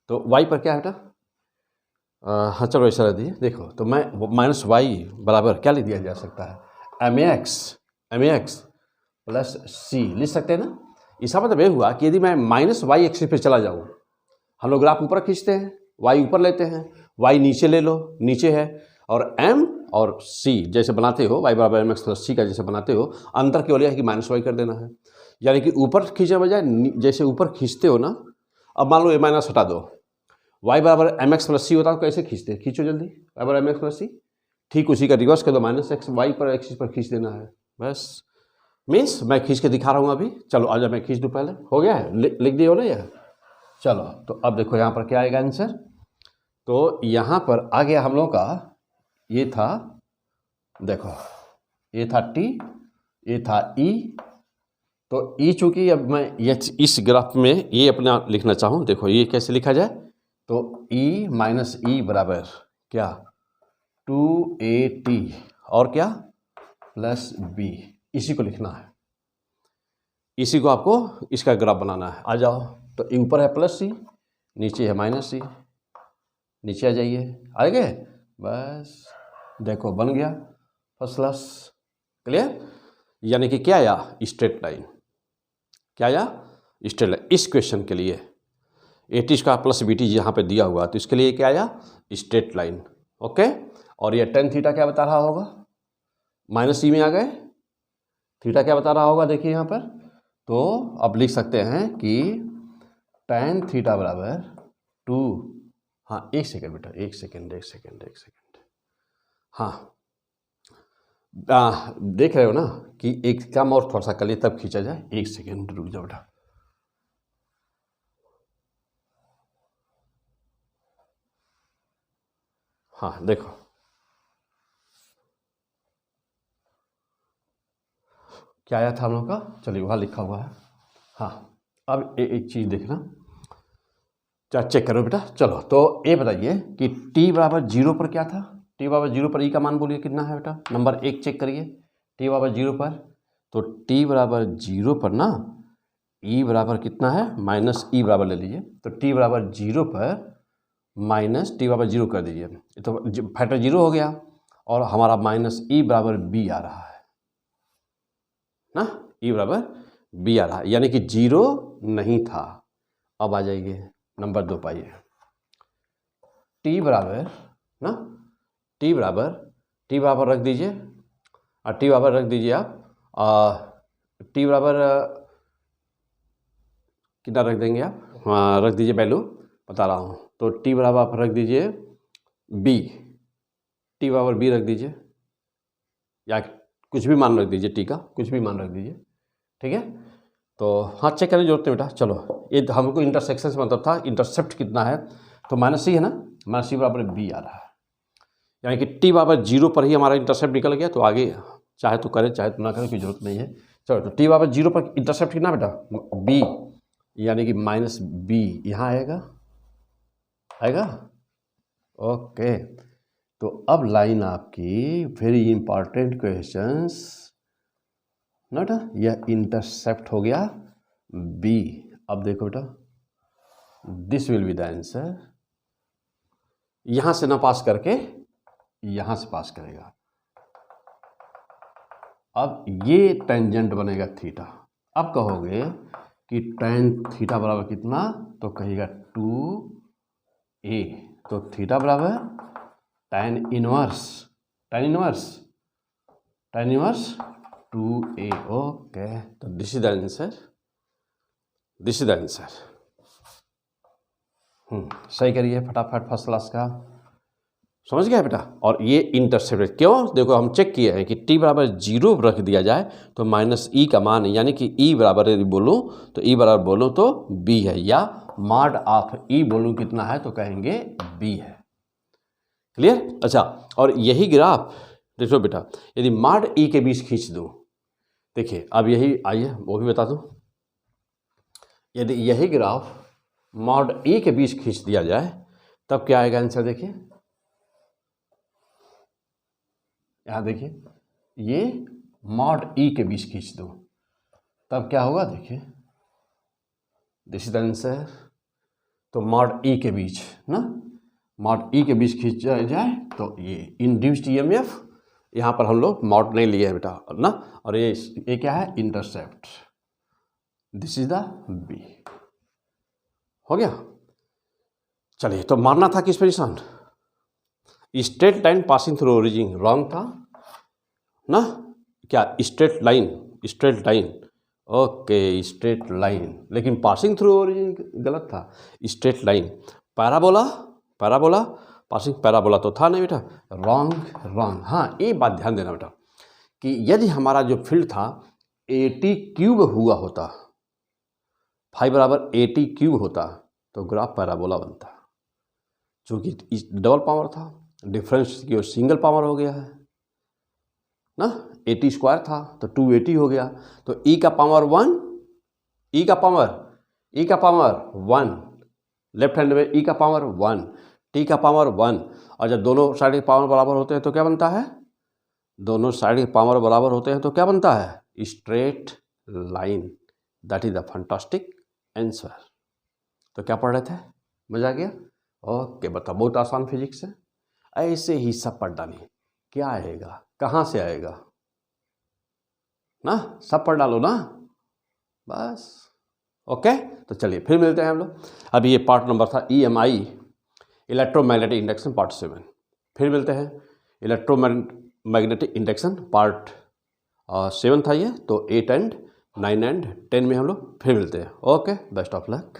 तो y पर क्या है बेटा, हाँ चलो ऐसा रख दीजिए, देखो तो मैं माइनस y बराबर क्या लिख दिया जा सकता है, mx प्लस c लिख सकते हैं ना। इसका मतलब ये हुआ कि यदि मैं माइनस y एक्सिस पे चला जाऊँ, हम लोग ग्राफ ऊपर खींचते हैं, y ऊपर लेते हैं, y नीचे ले लो, नीचे है, और m और c जैसे बनाते हो, y बराबर mx प्लस c का जैसे बनाते हो, अंतर केवल यह है कि माइनस y कर देना है, यानी कि ऊपर खींचे बजाय जैसे ऊपर खींचते हो ना, अब मान लो ये माइनस हटा दो, y बराबर mx प्लस c होता है, कैसे खींचते हैं, खींचो जल्दी, y बराबर mx प्लस c, ठीक उसी का रिवर्स कर दो, माइनस x y पर एक्सिस पर खींच देना है, बस मीन्स मैं खींच के दिखा रहा हूँ अभी, चलो आज मैं खींच दूँ, पहले हो गया है, लिख दिए हो ना यह, चलो तो अब देखो यहाँ पर क्या आएगा आंसर, तो यहाँ पर आ गया हम लोग का, ये था देखो, ये था T, ये था E, तो E चूंकि अब मैं ये इस ग्राफ में ये अपना लिखना चाहूँ, देखो ये कैसे लिखा जाए, तो E माइनस E बराबर क्या 280 और क्या प्लस B, इसी को लिखना है, इसी को आपको इसका ग्राफ बनाना है। आ जाओ, तो ऊपर है प्लस C, नीचे है माइनस C, नीचे आ जाइए, आ गए, बस देखो बन गया फर्स्ट क्लास, क्लियर, यानी कि क्या आया स्ट्रेट लाइन, क्या आया स्ट्रेट लाइन, इस क्वेश्चन के लिए AT स्क्वायर प्लस BT यहाँ पे दिया हुआ, तो इसके लिए क्या आया स्ट्रेट लाइन, ओके। और ये tan थीटा क्या बता रहा होगा, माइनस C में आ गए, थीटा क्या बता रहा होगा, देखिए यहाँ पर, तो अब लिख सकते हैं कि tan थीटा बराबर 2, हाँ एक सेकेंड बेटा, एक सेकेंड, हाँ देख रहे हो ना कि एक काम और थोड़ा सा कर लिए तब खींचा जाए, एक सेकेंड रुक जाओ बेटा, हाँ देखो क्या आया था हम लोग का, चलिए वहाँ लिखा हुआ है, हाँ अब एक चीज़ देखना, चेक करो बेटा, चलो तो ये बताइए कि T बराबर 0 पर क्या था, T बराबर 0 पर E का मान बोलिए कितना है बेटा, नंबर 1 चेक करिए, T बराबर 0 पर, तो T बराबर 0 पर ना E बराबर कितना है माइनस E बराबर ले लीजिए, तो T बराबर 0 पर माइनस T बराबर 0 कर दीजिए, तो फैक्टर 0 हो गया, और हमारा माइनस E बराबर B आ रहा है ना, E बराबर B आ रहा है, यानी कि 0 नहीं था। अब आ जाइए नंबर 2 पाइए, T बराबर ना, T बराबर रख दीजिए, और T बराबर रख दीजिए आप टी बराबर कितना रख देंगे आप, हाँ रख दीजिए, वैल्यू बता रहा हूँ। तो टी बराबर आप रख दीजिए बी, टी बराबर बी रख दीजिए, या कुछ भी मान रख दीजिए, टी का कुछ भी मान रख दीजिए, ठीक है। तो हाँ चेक करने की जरूरत नहीं बेटा। चलो ये हमको इंटरसेक्शन से मतलब था इंटरसेप्ट कितना है, तो माइनस सी है ना, माइनस सी बराबर बी आ रहा है, यानी कि टी बराबर 0 पर ही हमारा इंटरसेप्ट निकल गया। तो आगे चाहे तो करें चाहे तो ना करें, कोई जरूरत नहीं है। चलो तो टी बराबर 0 पर इंटरसेप्ट कितना बेटा, बी, यानी कि माइनस बी यहाँ आएगा। ओके, तो अब लाइन आपकी वेरी इंपॉर्टेंट क्वेश्चंस नोट, यह इंटरसेप्ट हो गया बी। अब देखो बेटा, this will be the answer. यहां से ना पास करके यहां से पास करेगा। अब ये टेंजेंट बनेगा थीटा। अब कहोगे कि tan थीटा बराबर कितना, तो कहेगा 2a, तो थीटा बराबर tan इनवर्स 2a। ओके, तो this is the answer, this is the answer. सही करिए फटाफट फर्स्ट क्लास का, समझ गया बेटा। और ये इंटरसेप्ट क्यों, देखो हम चेक किए हैं कि टी बराबर 0 रख दिया जाए तो माइनस ई का मान, यानी कि ई बराबर यदि बोलूँ तो ई बराबर बोलूँ तो बी है, या मॉड ऑफ ई बोलूँ कितना है तो कहेंगे बी है। क्लियर। अच्छा, और यही ग्राफ देखो बेटा, यदि मॉड ई के बीच खींच दूँ, देखिए अब यही आइए वो भी बता दूँ, यदि यही ग्राफ मॉड ई के बीच खींच दिया जाए तब क्या आएगा आंसर। देखिए यहाँ देखिए, ये मॉड ई के बीच खींच दो तब क्या होगा, देखिए दिस इज द आंसर। तो मॉड ई के बीच ना, मॉड ई के बीच खींच जाए तो ये इंड्यूस्ड ईएमएफ, यहाँ पर हम लोग मॉड नहीं लिए हैं बेटा ना, और ये क्या है, intercept, this is the B. हो गया। चलिए, तो मारना था किस पर निशान, straight line passing through origin, wrong था ना, क्या straight line, okay straight line, लेकिन पासिंग थ्रू ओरिजिन गलत था, straight line. Parabola passing parabola तो था नहीं बेटा, रॉन्ग। हाँ ये बात ध्यान देना बेटा कि यदि हमारा जो फील्ड था 80 क्यूब हुआ होता, फाइव बराबर 80 क्यूब होता तो ग्राफ पैराबोला बनता, चूँकि डबल पावर था, डिफरेंस की ओर सिंगल पावर हो गया है ना, 80 स्क्वायर था तो 280 हो गया, तो ई का पावर 1, लेफ्ट हैंड में ई का पावर 1, टी का पावर 1, और जब दोनों साइड के पावर बराबर होते हैं तो क्या बनता है, दोनों साइड के पावर बराबर होते हैं तो क्या बनता है, straight line. That is the fantastic answer. तो क्या पढ़ रहे थे, मजा आ गया। ओके, बताओ, बहुत आसान फिजिक्स है, ऐसे ही सब पढ़ डालिए, क्या आएगा कहाँ से आएगा ना, सब पढ़ डालो ना बस। ओके, तो चलिए फिर मिलते हैं हम लोग। अभी ये पार्ट नंबर था EMI, इलेक्ट्रोमैग्नेटिक इंडक्शन पार्ट 7। फिर मिलते हैं, इलेक्ट्रोमैग्नेटिक इंडक्शन पार्ट 7 था ये, तो 8 एंड 9 एंड 10 में हम लोग फिर मिलते हैं। Okay, best of luck.